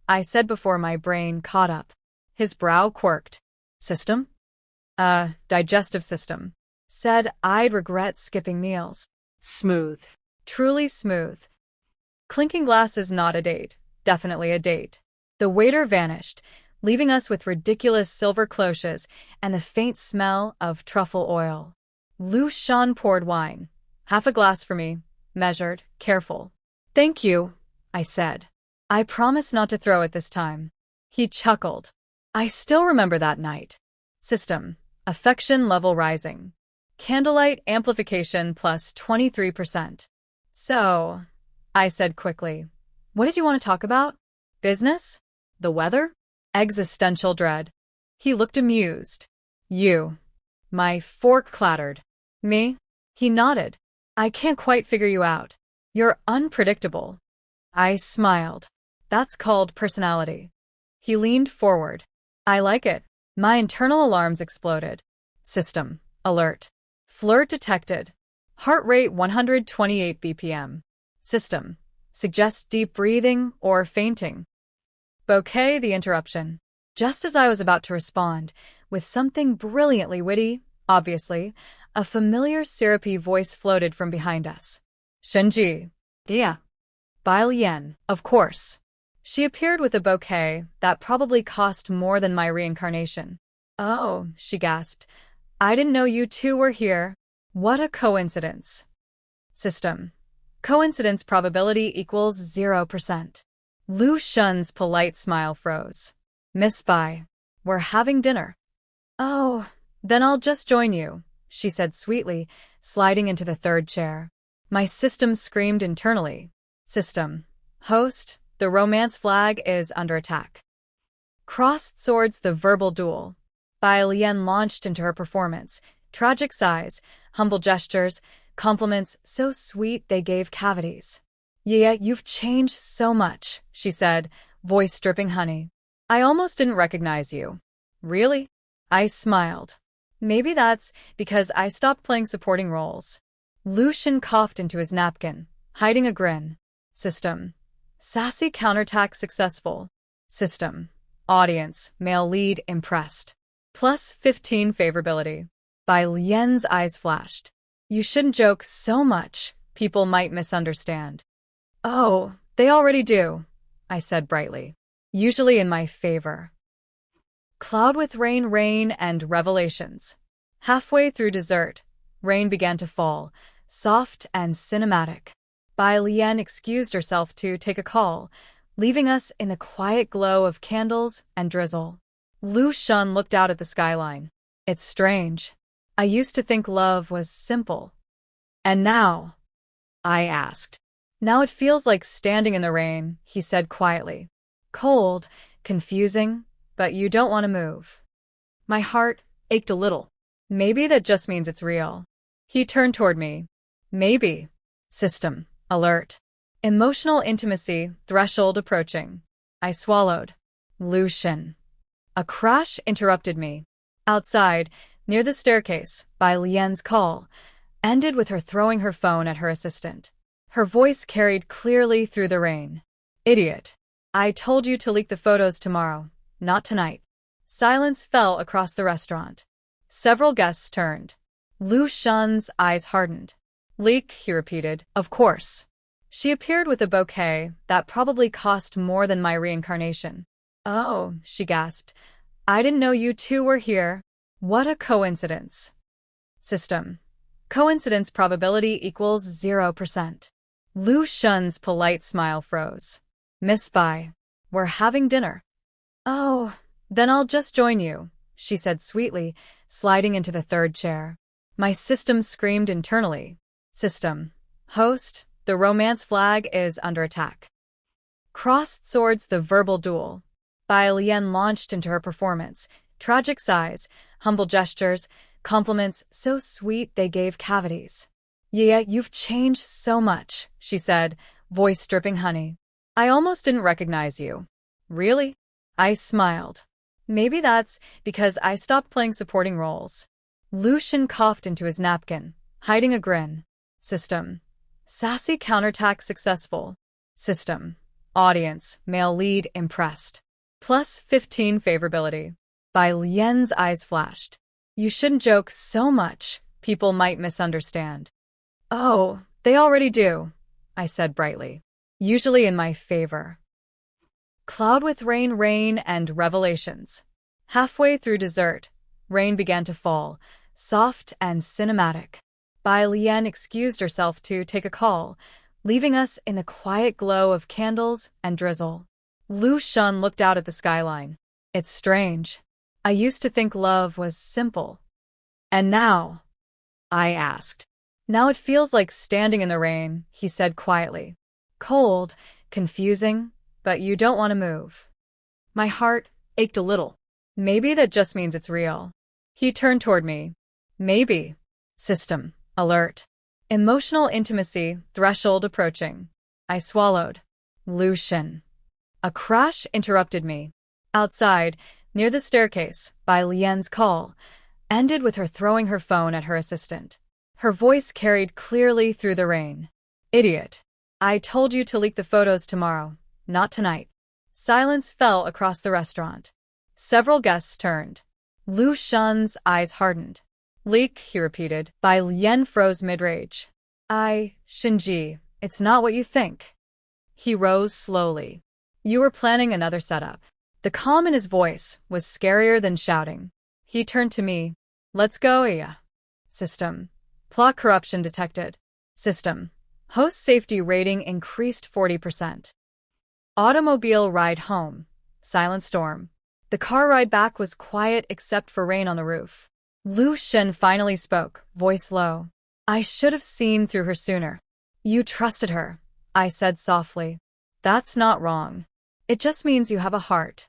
I said before my brain caught up. His brow quirked. System? Digestive system. Said I'd regret skipping meals. Smooth. Truly smooth. Clinking glass is not a date. Definitely a date. The waiter vanished, leaving us with ridiculous silver cloches and the faint smell of truffle oil. Xian poured wine. Half a glass for me. Measured, careful. Thank you, I said. I promise not to throw it this time. He chuckled. I still remember that night. System. Affection level rising. Candlelight amplification plus 23%. So, I said quickly. What did you want to talk about? Business? The weather? Existential dread. He looked amused. You. My fork clattered. Me? He nodded. I can't quite figure you out. You're unpredictable. I smiled. That's called personality. He leaned forward. I like it. My internal alarms exploded. System. Alert. Flirt detected. Heart rate 128 BPM. System. Suggests deep breathing or fainting. Bouquet the interruption. Just as I was about to respond, with something brilliantly witty, obviously, a familiar syrupy voice floated from behind us. Shenji. Yeah. Bai Lian, of course. She appeared with a bouquet that probably cost more than my reincarnation. Oh, she gasped. I didn't know you two were here. What a coincidence. System. Coincidence probability equals 0%. Xian's polite smile froze. Miss Bai, we're having dinner. Oh, then I'll just join you, she said sweetly, sliding into the third chair. My system screamed internally. System. Host, the romance flag is under attack. Crossed swords the verbal duel. Bai Lian launched into her performance. Tragic sighs, humble gestures, compliments so sweet they gave cavities. Yeah, you've changed so much, she said, voice dripping honey. I almost didn't recognize you. Really? I smiled. Maybe that's because I stopped playing supporting roles. Xian coughed into his napkin, hiding a grin. System. Sassy counterattack successful. System. Audience, male lead impressed. Plus 15 favorability. Bai Lian's eyes flashed. You shouldn't joke so much. People might misunderstand. Oh, they already do, I said brightly. Usually in my favor. Cloud with rain and revelations. Halfway through dessert, rain began to fall, soft and cinematic. Bai Lian excused herself to take a call, leaving us in the quiet glow of candles and drizzle. Xian looked out at the skyline. It's strange. I used to think love was simple. And now? I asked. Now it feels like standing in the rain, he said quietly. Cold, confusing, but you don't want to move. My heart ached a little. Maybe that just means it's real. He turned toward me. Maybe. System. Alert. Emotional intimacy, threshold approaching. I swallowed. Xian. A crash interrupted me. Outside, near the staircase, Bai Lian's call ended with her throwing her phone at her assistant. Her voice carried clearly through the rain. Idiot. I told you to leak the photos tomorrow, not tonight. Silence fell across the restaurant. Several guests turned. Xian's eyes hardened. Leak, he repeated. Of course. She appeared with a bouquet that probably cost more than my reincarnation. Oh, she gasped. I didn't know you two were here. What a coincidence. System. Coincidence probability equals 0%. Xian's polite smile froze. Miss Bai, we're having dinner. Oh, then I'll just join you, she said sweetly, sliding into the third chair. My system screamed internally. System. Host, the romance flag is under attack. Crossed swords the verbal duel. Bai Lian launched into her performance. Tragic sighs, humble gestures, compliments so sweet they gave cavities. Yeah, you've changed so much, she said, voice dripping honey. I almost didn't recognize you. Really? I smiled. Maybe that's because I stopped playing supporting roles. Xian coughed into his napkin, hiding a grin. System. Sassy counterattack successful. System. Audience, male lead impressed. Plus 15 favorability. Bai Lian's eyes flashed. You shouldn't joke so much. People might misunderstand. Oh, they already do, I said brightly. Usually in my favor. Cloud with rain and revelations. Halfway through dessert, rain began to fall, soft and cinematic. Bai Lian excused herself to take a call, leaving us in the quiet glow of candles and drizzle. Xian looked out at the skyline. It's strange. I used to think love was simple. And now? I asked. Now it feels like standing in the rain, he said quietly. Cold, confusing, but you don't want to move. My heart ached a little. Maybe that just means it's real. He turned toward me. Maybe. System. Alert. Emotional intimacy, threshold approaching. I swallowed. Xian. A crash interrupted me. Outside, near the staircase, Bai Lian's call ended with her throwing her phone at her assistant. Her voice carried clearly through the rain. Idiot. I told you to leak the photos tomorrow, not tonight. Silence fell across the restaurant. Several guests turned. Xian's eyes hardened. Leak, he repeated. Bai Lian froze mid-rage. Shinji, it's not what you think. He rose slowly. You were planning another setup. The calm in his voice was scarier than shouting. He turned to me. Let's go, yeah. System. Plot corruption detected. System. Host safety rating increased 40%. Automobile ride home. Silent storm. The car ride back was quiet except for rain on the roof. Xian finally spoke, voice low. I should have seen through her sooner. You trusted her, I said softly. That's not wrong. It just means you have a heart.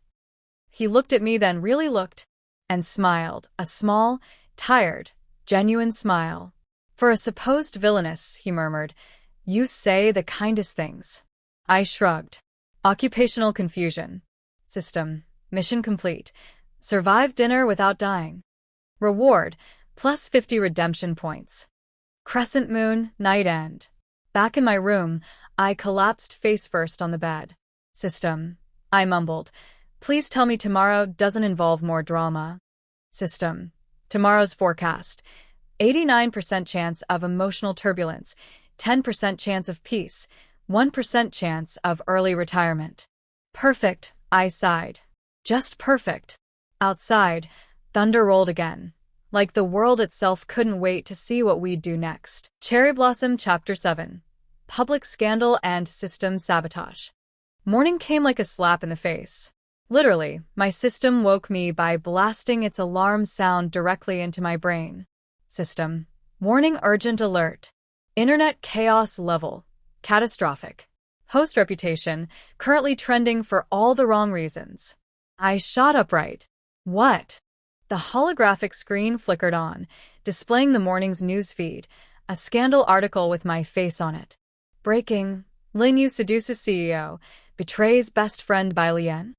He looked at me, then really looked, and smiled, a small, tired, genuine smile. For a supposed villainess, he murmured, you say the kindest things. I shrugged. Occupational confusion. System. Mission complete. Survive dinner without dying. Reward, plus 50 redemption points. Crescent moon, night end. Back in my room, I collapsed face first on the bed. System. I mumbled. Please tell me tomorrow doesn't involve more drama. System. Tomorrow's forecast. 89% chance of emotional turbulence, 10% chance of peace, 1% chance of early retirement. Perfect, I sighed. Just perfect. Outside, thunder rolled again. Like the world itself couldn't wait to see what we'd do next. Cherry Blossom Chapter 7. Public Scandal and System Sabotage. Morning came like a slap in the face. Literally, my system woke me by blasting its alarm sound directly into my brain. System. Warning, urgent alert. Internet chaos level. Catastrophic. Host reputation, currently trending for all the wrong reasons. I shot upright. What? The holographic screen flickered on, displaying the morning's news feed, a scandal article with my face on it. Breaking. Lin Yue seduces CEO, betrays best friend Bai Lian.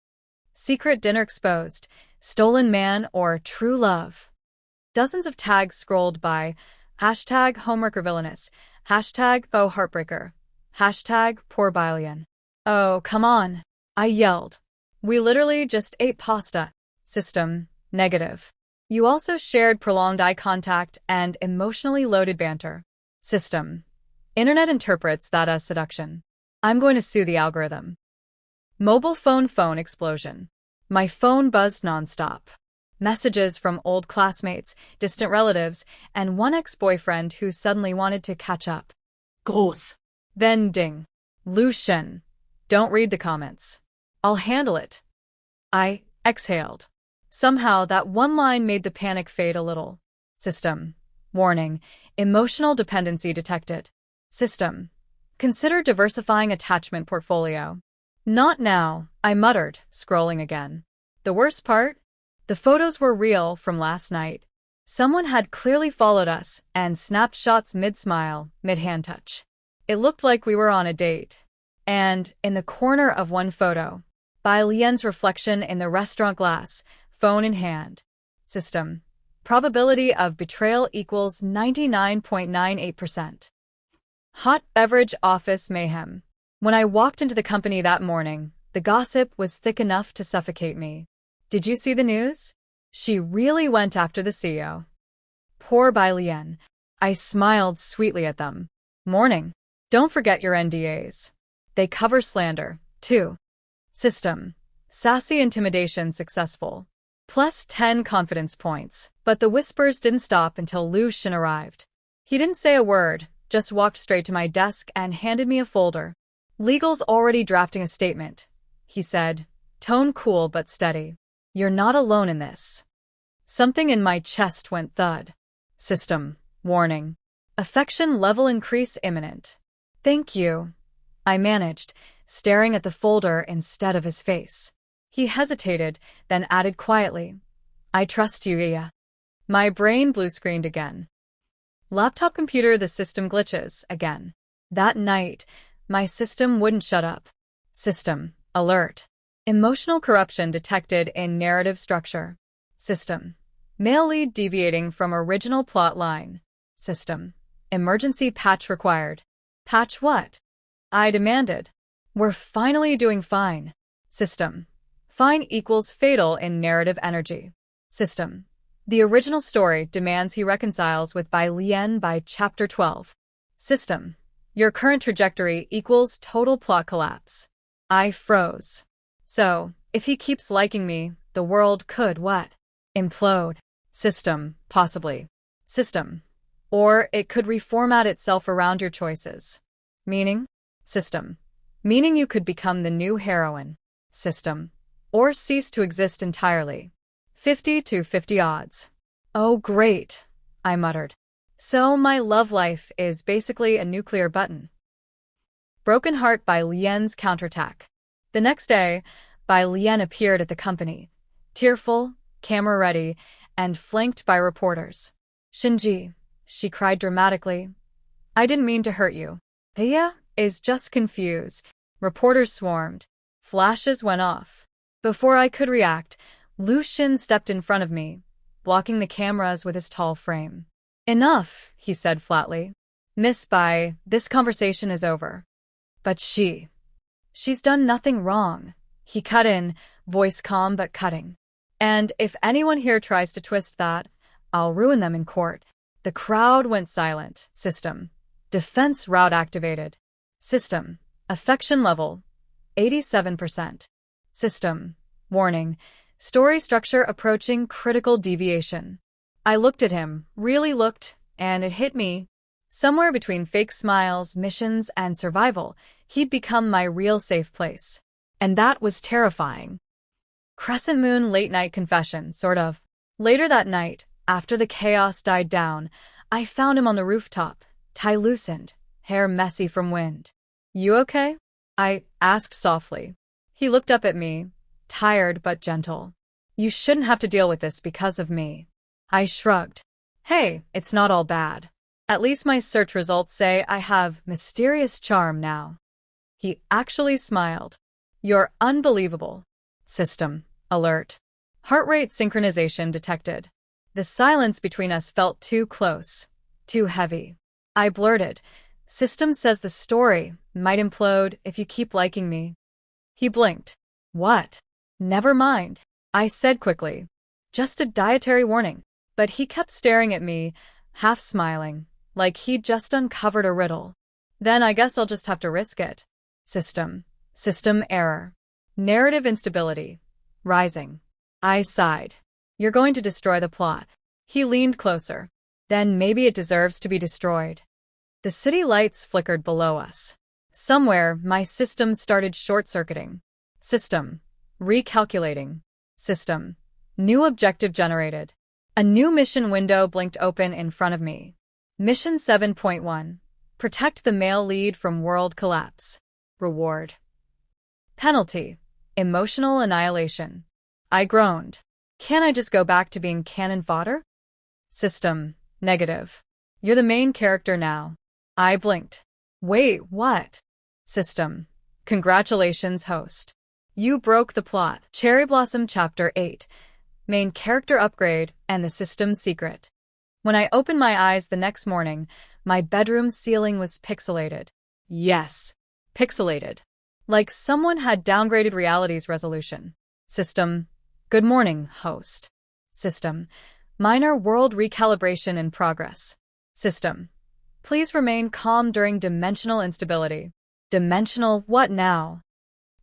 Secret dinner exposed, stolen man or true love. Dozens of tags scrolled by. Hashtag homeworker villainess. Hashtag oh heartbreaker. Hashtag poor Bai Lian. Oh, come on. I yelled. We literally just ate pasta. System. Negative. You also shared prolonged eye contact and emotionally loaded banter. System. Internet interprets that as seduction. I'm going to sue the algorithm. Mobile phone explosion. My phone buzzed nonstop. Messages from old classmates, distant relatives, and one ex-boyfriend who suddenly wanted to catch up. Goals. Then ding. Xian. Don't read the comments. I'll handle it. I exhaled. Somehow that one line made the panic fade a little. System. Warning. Emotional dependency detected. System. Consider diversifying attachment portfolio. Not now, I muttered, scrolling again. The worst part? The photos were real from last night. Someone had clearly followed us and snapped shots mid-smile, mid-hand touch. It looked like we were on a date. And, in the corner of one photo, Bai Lian's reflection in the restaurant glass, phone in hand. System. Probability of betrayal equals 99.98%. Hot beverage office mayhem. When I walked into the company that morning, the gossip was thick enough to suffocate me. Did you see the news? She really went after the CEO. Poor Bai Lian. I smiled sweetly at them. Morning. Don't forget your NDAs. They cover slander, too. System. Sassy intimidation successful. Plus 10 confidence points. But the whispers didn't stop until Lu Xian arrived. He didn't say a word, just walked straight to my desk and handed me a folder. Legal's already drafting a statement, he said, tone cool but steady. You're not alone in this. Something in my chest went thud. System. Warning. Affection level increase imminent. Thank you. I managed, staring at the folder instead of his face. He hesitated, then added quietly, I trust you, Iya. My brain blue-screened again. Laptop computer, the system glitches again. That night, my system wouldn't shut up. System. Alert. Emotional corruption detected in narrative structure. System. Male lead deviating from original plot line. System. Emergency patch required. Patch what? I demanded. We're finally doing fine. System. Fine equals fatal in narrative energy. System. The original story demands he reconciles with Bai Lian by Chapter 12. System. Your current trajectory equals total plot collapse. I froze. So, if he keeps liking me, the world could what? Implode. System. Possibly. System. Or it could reformat itself around your choices. Meaning? System. Meaning you could become the new heroine. System. Or cease to exist entirely. 50-50 odds. Oh great, I muttered. So my love life is basically a nuclear button. Broken Heart by Lian's counterattack. The next day, Bai Lian appeared at the company, tearful, camera ready, and flanked by reporters. Shinji, she cried dramatically. I didn't mean to hurt you. Iya is just confused. Reporters swarmed. Flashes went off. Before I could react, Lu Xian stepped in front of me, blocking the cameras with his tall frame. Enough, he said flatly. Miss Bai, this conversation is over. But she's done nothing wrong. He cut in, voice calm but cutting. And if anyone here tries to twist that, I'll ruin them in court. The crowd went silent. System. Defense route activated. System. Affection level. 87%. System. Warning. Story structure approaching critical deviation. I looked at him, really looked, and it hit me. Somewhere between fake smiles, missions, and survival, he'd become my real safe place. And that was terrifying. Crescent Moon late-night confession, sort of. Later that night, after the chaos died down, I found him on the rooftop, tie loosened, hair messy from wind. You okay? I asked softly. He looked up at me, tired but gentle. You shouldn't have to deal with this because of me. I shrugged. Hey, it's not all bad. At least my search results say I have mysterious charm now. He actually smiled. You're unbelievable. System. Alert. Heart rate synchronization detected. The silence between us felt too close, too heavy. I blurted. System says the story might implode if you keep liking me. He blinked. What? Never mind, I said quickly. Just a dietary warning. But he kept staring at me, half smiling, like he'd just uncovered a riddle. Then I guess I'll just have to risk it. System. System error. Narrative instability. Rising. I sighed. You're going to destroy the plot. He leaned closer. Then maybe it deserves to be destroyed. The city lights flickered below us. Somewhere, my system started short-circuiting. System. Recalculating. System. New objective generated. A new mission window blinked open in front of me. Mission 7.1. Protect the male lead from world collapse. Reward. Penalty. Emotional annihilation. I groaned. Can't I just go back to being cannon fodder? System. Negative. You're the main character now. I blinked. Wait, what? System. Congratulations, host. You broke the plot. Cherry Blossom Chapter 8. main character upgrade, and the system's secret. When I opened my eyes the next morning, my bedroom ceiling was pixelated. Yes, pixelated. Like someone had downgraded reality's resolution. System, good morning, host. System, minor world recalibration in progress. System, please remain calm during dimensional instability. Dimensional what now?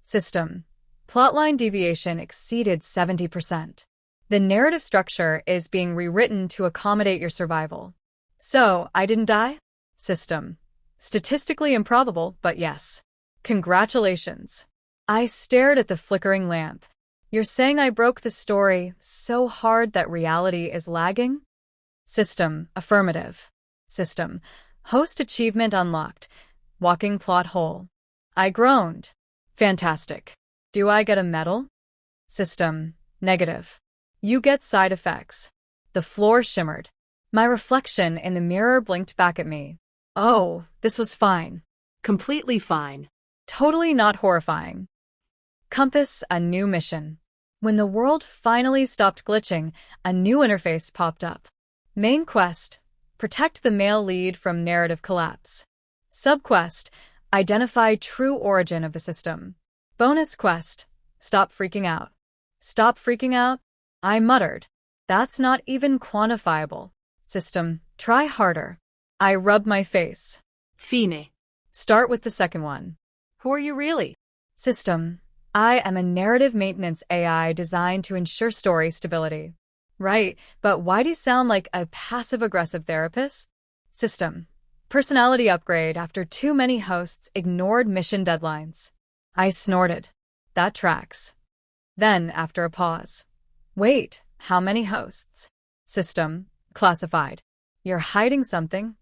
System, plotline deviation exceeded 70%. The narrative structure is being rewritten to accommodate your survival. So, I didn't die? System, statistically improbable, but yes. Congratulations. I stared at the flickering lamp. You're saying I broke the story so hard that reality is lagging? System, affirmative. System, host achievement unlocked. Walking plot hole. I groaned. Fantastic. Do I get a medal? System, negative. You get side effects. The floor shimmered. My reflection in the mirror blinked back at me. Oh, this was fine. Completely fine. Totally not horrifying. Compass, a new mission. When the world finally stopped glitching, a new interface popped up. Main quest, protect the male lead from narrative collapse. Subquest, identify true origin of the system. Bonus quest, stop freaking out. Stop freaking out? I muttered. That's not even quantifiable. System, try harder. I rubbed my face. Fine. Start with the second one. Who are you really? System, I am a narrative maintenance AI designed to ensure story stability. Right, but why do you sound like a passive-aggressive therapist? System, personality upgrade after too many hosts ignored mission deadlines. I snorted. That tracks. Then, after a pause. Wait, how many hosts? System, classified. You're hiding something?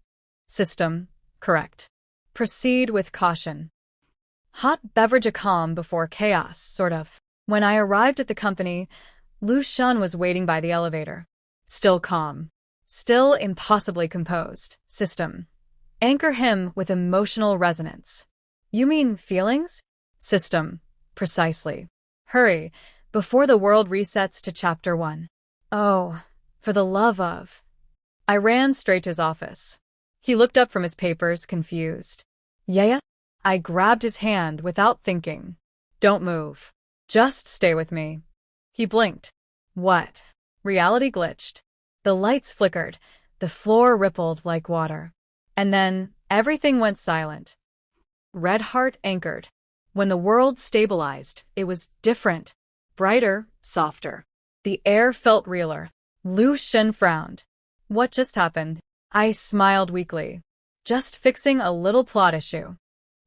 System, correct. Proceed with caution. Hot beverage a calm before chaos, sort of. When I arrived at the company, Xian was waiting by the elevator. Still calm. Still impossibly composed. System. Anchor him with emotional resonance. You mean feelings? System. Precisely. Hurry, before the world resets to Chapter 1. Oh, for the love of... I ran straight to his office. He looked up from his papers, confused. Yeah? I grabbed his hand without thinking. Don't move. Just stay with me. He blinked. What? Reality glitched. The lights flickered. The floor rippled like water. And then, everything went silent. Red Heart anchored. When the world stabilized, it was different. Brighter, softer. The air felt realer. Xian frowned. What just happened? I smiled weakly. Just fixing a little plot issue.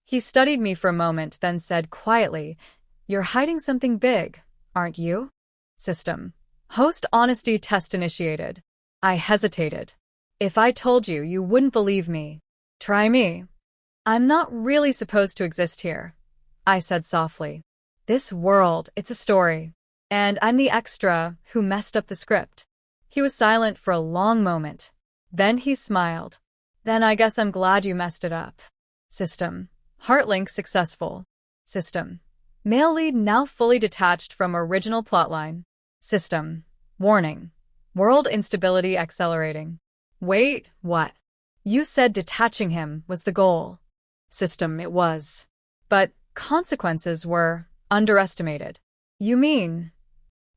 He studied me for a moment, then said quietly, You're hiding something big, aren't you? System. Host honesty test initiated. I hesitated. If I told you, you wouldn't believe me. Try me. I'm not really supposed to exist here, I said softly. This world, it's a story. And I'm the extra who messed up the script. He was silent for a long moment. Then he smiled. Then I guess I'm glad you messed it up. System. Heartlink successful. System. Male lead now fully detached from original plotline. System. Warning. World instability accelerating. Wait, what? You said detaching him was the goal. System, it was. But consequences were underestimated. You mean?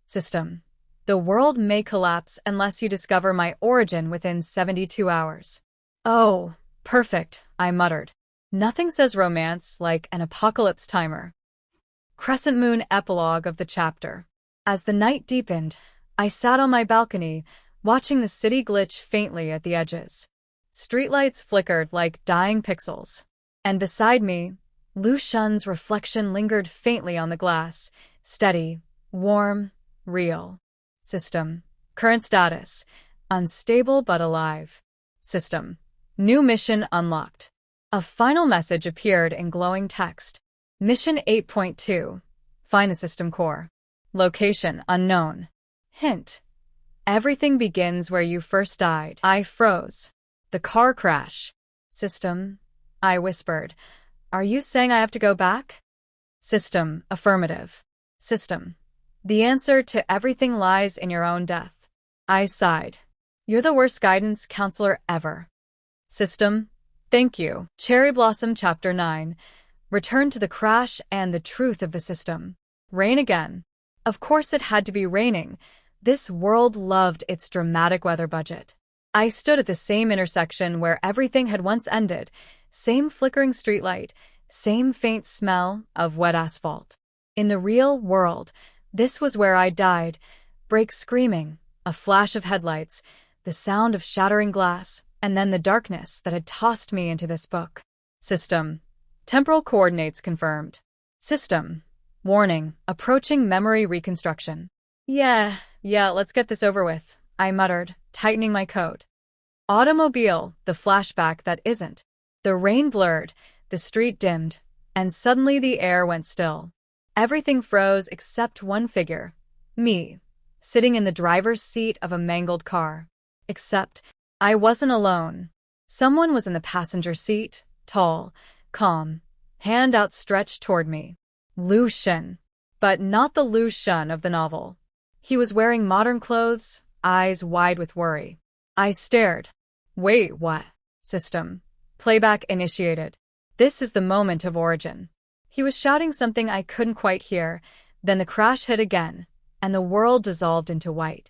System. The world may collapse unless you discover my origin within 72 hours. Oh, perfect, I muttered. Nothing says romance like an apocalypse timer. Crescent moon epilogue of the chapter. As the night deepened, I sat on my balcony, watching the city glitch faintly at the edges. Streetlights flickered like dying pixels. And beside me, Xian's reflection lingered faintly on the glass, steady, warm, real. System. Current status. Unstable but alive. System. New mission unlocked. A final message appeared in glowing text. Mission 8.2. Find the system core. Location unknown. Hint. Everything begins where you first died. I froze. The car crash. System. I whispered. Are you saying I have to go back? System. Affirmative. System. The answer to everything lies in your own death. I sighed. You're the worst guidance counselor ever. System, thank you. Cherry Blossom Chapter 9. Return to the crash and the truth of the system. Rain again. Of course it had to be raining. This world loved its dramatic weather budget. I stood at the same intersection where everything had once ended. Same flickering streetlight, same faint smell of wet asphalt. In the real world, this was where I died. Brakes screaming, a flash of headlights, the sound of shattering glass, and then the darkness that had tossed me into this book. System. Temporal coordinates confirmed. System. Warning, approaching memory reconstruction. Yeah, let's get this over with, I muttered, tightening my coat. Automobile, the flashback that isn't. The rain blurred, the street dimmed, and suddenly the air went still. Everything froze except one figure. Me, sitting in the driver's seat of a mangled car. Except, I wasn't alone. Someone was in the passenger seat, tall, calm, hand outstretched toward me. Xian. But not the Xian of the novel. He was wearing modern clothes, eyes wide with worry. I stared. Wait, what? System. Playback initiated. This is the moment of origin. He was shouting something I couldn't quite hear, then the crash hit again, and the world dissolved into white.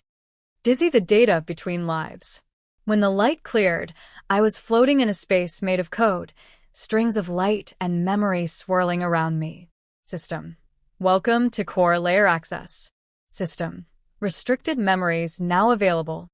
Dizzy the data between lives. When the light cleared, I was floating in a space made of code, strings of light and memory swirling around me. System. Welcome to Core Layer Access. System. Restricted memories now available.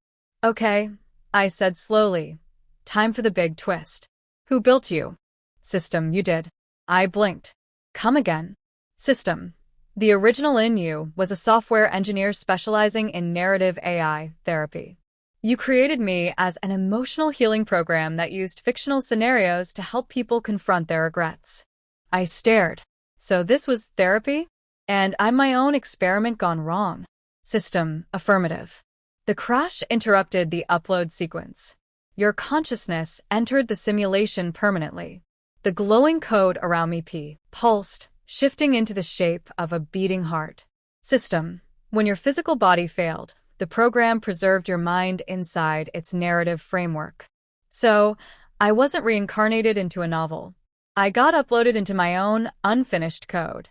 Okay, I said slowly. Time for the big twist. Who built you? System, you did. I blinked. Come again. System. The original Lin Yue was a software engineer specializing in narrative AI therapy. You created me as an emotional healing program that used fictional scenarios to help people confront their regrets. I stared. So this was therapy? And I'm my own experiment gone wrong. System, affirmative. The crash interrupted the upload sequence. Your consciousness entered the simulation permanently. The glowing code around me pulsed, shifting into the shape of a beating heart. System. When your physical body failed, the program preserved your mind inside its narrative framework. So, I wasn't reincarnated into a novel. I got uploaded into my own, unfinished code.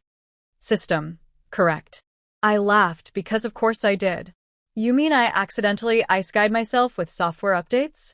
System. Correct. I laughed because of course I did. You mean I accidentally ice-guyed myself with software updates?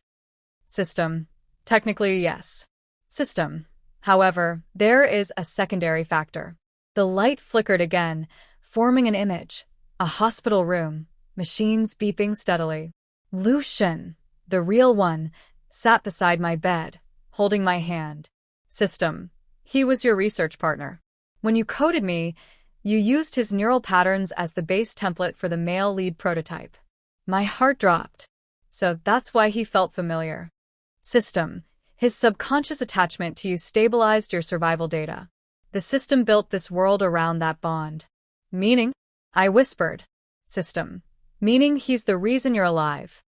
System. Technically, yes. System. However, there is a secondary factor. The light flickered again, forming an image. A hospital room, machines beeping steadily. Xian, the real one, sat beside my bed, holding my hand. System. He was your research partner. When you coded me, you used his neural patterns as the base template for the male lead prototype. My heart dropped. So that's why he felt familiar. System. His subconscious attachment to you stabilized your survival data. The system built this world around that bond. Meaning? I whispered. System. Meaning he's the reason you're alive.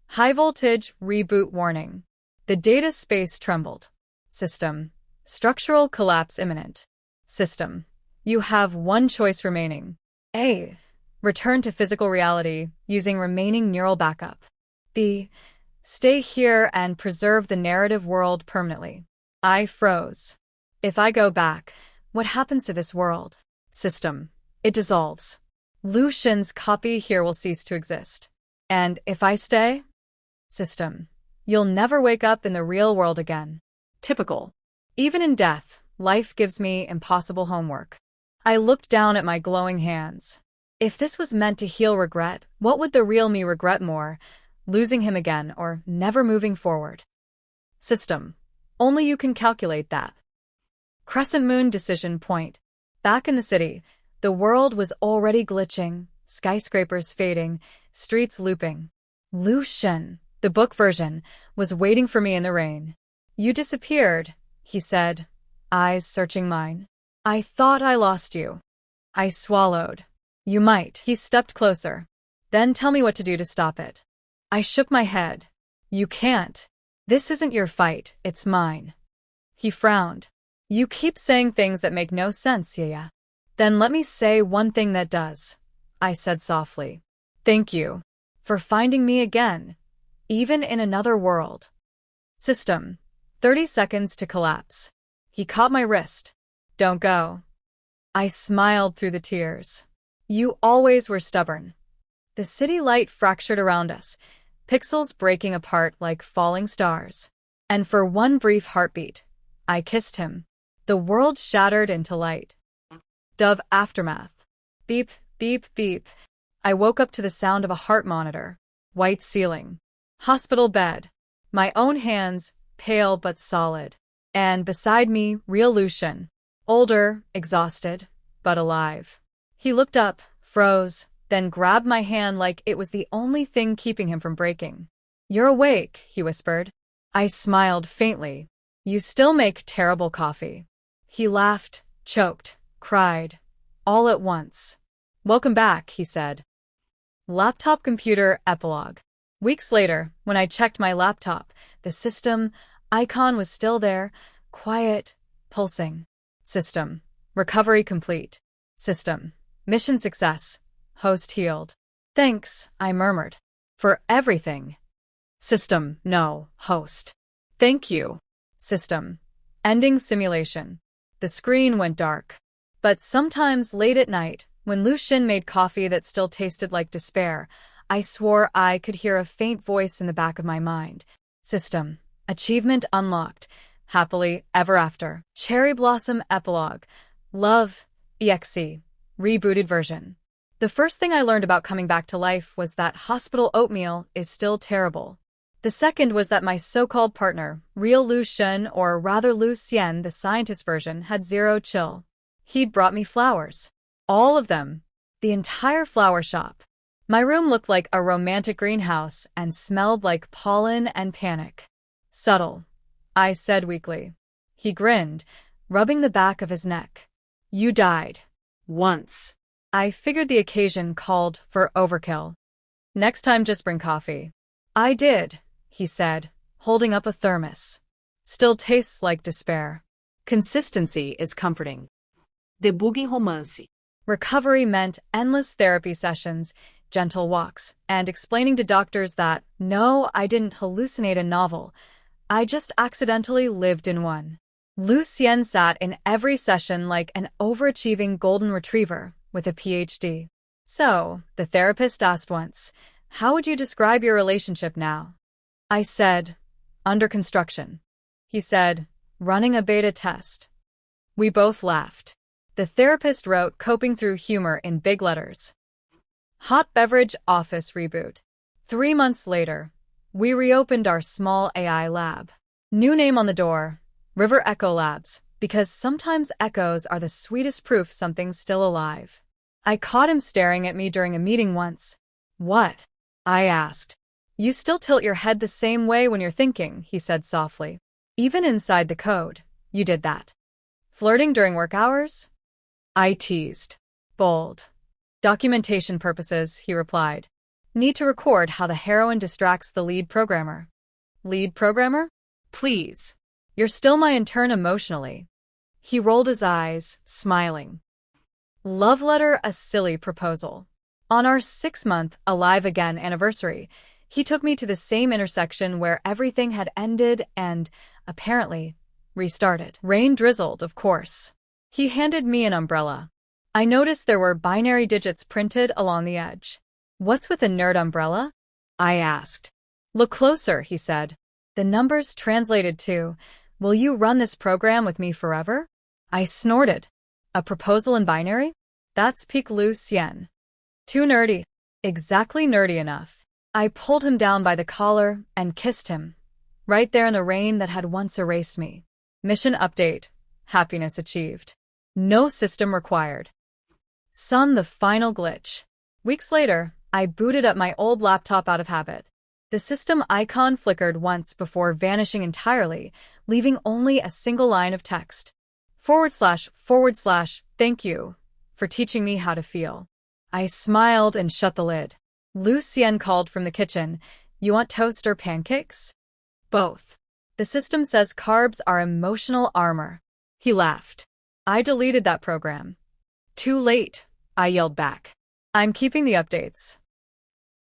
High voltage reboot warning. The data space trembled. System. Structural collapse imminent. System. You have one choice remaining. A. Return to physical reality using remaining neural backup. B. Stay here and preserve the narrative world permanently. I froze. If I go back, what happens to this world? System. It dissolves. Xian's copy here will cease to exist. And if I stay? System. You'll never wake up in the real world again. Typical. Even in death, life gives me impossible homework. I looked down at my glowing hands. If this was meant to heal regret, what would the real me regret more? Losing him again or never moving forward? System. Only you can calculate that. Crescent Moon Decision Point. Back in the city, the world was already glitching, skyscrapers fading, streets looping. Xian, the book version, was waiting for me in the rain. You disappeared, he said, eyes searching mine. I thought I lost you. I swallowed. You might. He stepped closer. Then tell me what to do to stop it. I shook my head. You can't. This isn't your fight, it's mine. He frowned. You keep saying things that make no sense, yeah. Then let me say one thing that does. I said softly. Thank you for finding me again, even in another world. System. 30 seconds to collapse. He caught my wrist. Don't go. I smiled through the tears. You always were stubborn. The city light fractured around us, pixels breaking apart like falling stars. And for one brief heartbeat, I kissed him. The world shattered into light. Dove aftermath. Beep, beep, beep. I woke up to the sound of a heart monitor. White ceiling. Hospital bed. My own hands, pale but solid. And beside me, real Xian. Older, exhausted, but alive. He looked up, froze, then grabbed my hand like it was the only thing keeping him from breaking. You're awake, he whispered. I smiled faintly. You still make terrible coffee. He laughed, choked, cried. All at once. Welcome back, he said. Laptop computer epilogue. Weeks later, when I checked my laptop, the system icon was still there, quiet, pulsing. System. Recovery complete. System. Mission success. Host healed. Thanks, I murmured. For everything. System. No. Host. Thank you. System. Ending simulation. The screen went dark. But sometimes late at night, when Xian made coffee that still tasted like despair, I swore I could hear a faint voice in the back of my mind. System. Achievement unlocked. Happily ever after. Cherry Blossom Epilogue. Love. EXE. Rebooted version. The first thing I learned about coming back to life was that hospital oatmeal is still terrible. The second was that my so-called partner, real Xian, or rather Xian, the scientist version, had zero chill. He'd brought me flowers. All of them. The entire flower shop. My room looked like a romantic greenhouse and smelled like pollen and panic. Subtle, I said weakly. He grinned, rubbing the back of his neck. You died. Once. I figured the occasion called for overkill. Next time just bring coffee. I did, he said, holding up a thermos. Still tastes like despair. Consistency is comforting. Debugging romance. Recovery meant endless therapy sessions, gentle walks, and explaining to doctors that, no, I didn't hallucinate a novel. I just accidentally lived in one. Xian sat in every session like an overachieving golden retriever with a PhD. So, the therapist asked once, how would you describe your relationship now? I said, under construction. He said, running a beta test. We both laughed. The therapist wrote, coping through humor in big letters. Hot beverage office reboot. 3 months later, we reopened our small AI lab. New name on the door, River Echo Labs, because sometimes echoes are the sweetest proof something's still alive. I caught him staring at me during a meeting once. What? I asked. You still tilt your head the same way when you're thinking, he said softly. Even inside the code, you did that. Flirting during work hours? I teased. Bold. Documentation purposes, he replied. Need to record how the heroine distracts the lead programmer. Lead programmer? Please. You're still my intern emotionally. He rolled his eyes, smiling. Love letter, a silly proposal. On our 6-month Alive Again anniversary, he took me to the same intersection where everything had ended and, apparently, restarted. Rain drizzled, of course. He handed me an umbrella. I noticed there were binary digits printed along the edge. What's with a nerd umbrella? I asked. Look closer, he said. The numbers translated to, will you run this program with me forever? I snorted. A proposal in binary? That's peak Xian. Too nerdy. Exactly nerdy enough. I pulled him down by the collar and kissed him. Right there in the rain that had once erased me. Mission update. Happiness achieved. No system required. Son, the final glitch. Weeks later, I booted up my old laptop out of habit. The system icon flickered once before vanishing entirely, leaving only a single line of text. // thank you for teaching me how to feel. I smiled and shut the lid. Xian called from the kitchen. You want toast or pancakes? Both. The system says carbs are emotional armor. He laughed. I deleted that program. Too late, I yelled back. I'm keeping the updates.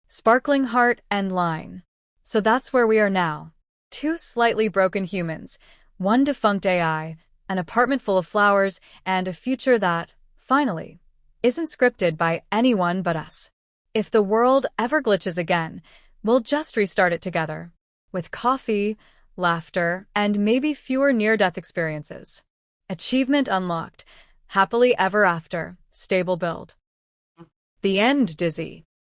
Sparkling heart and line. So that's where we are now. Two slightly broken humans, one defunct AI, an apartment full of flowers, and a future that, finally, isn't scripted by anyone but us. If the world ever glitches again, we'll just restart it together. With coffee, laughter, and maybe fewer near-death experiences. Achievement unlocked. Happily ever after. Stable build. The end, Dizzy.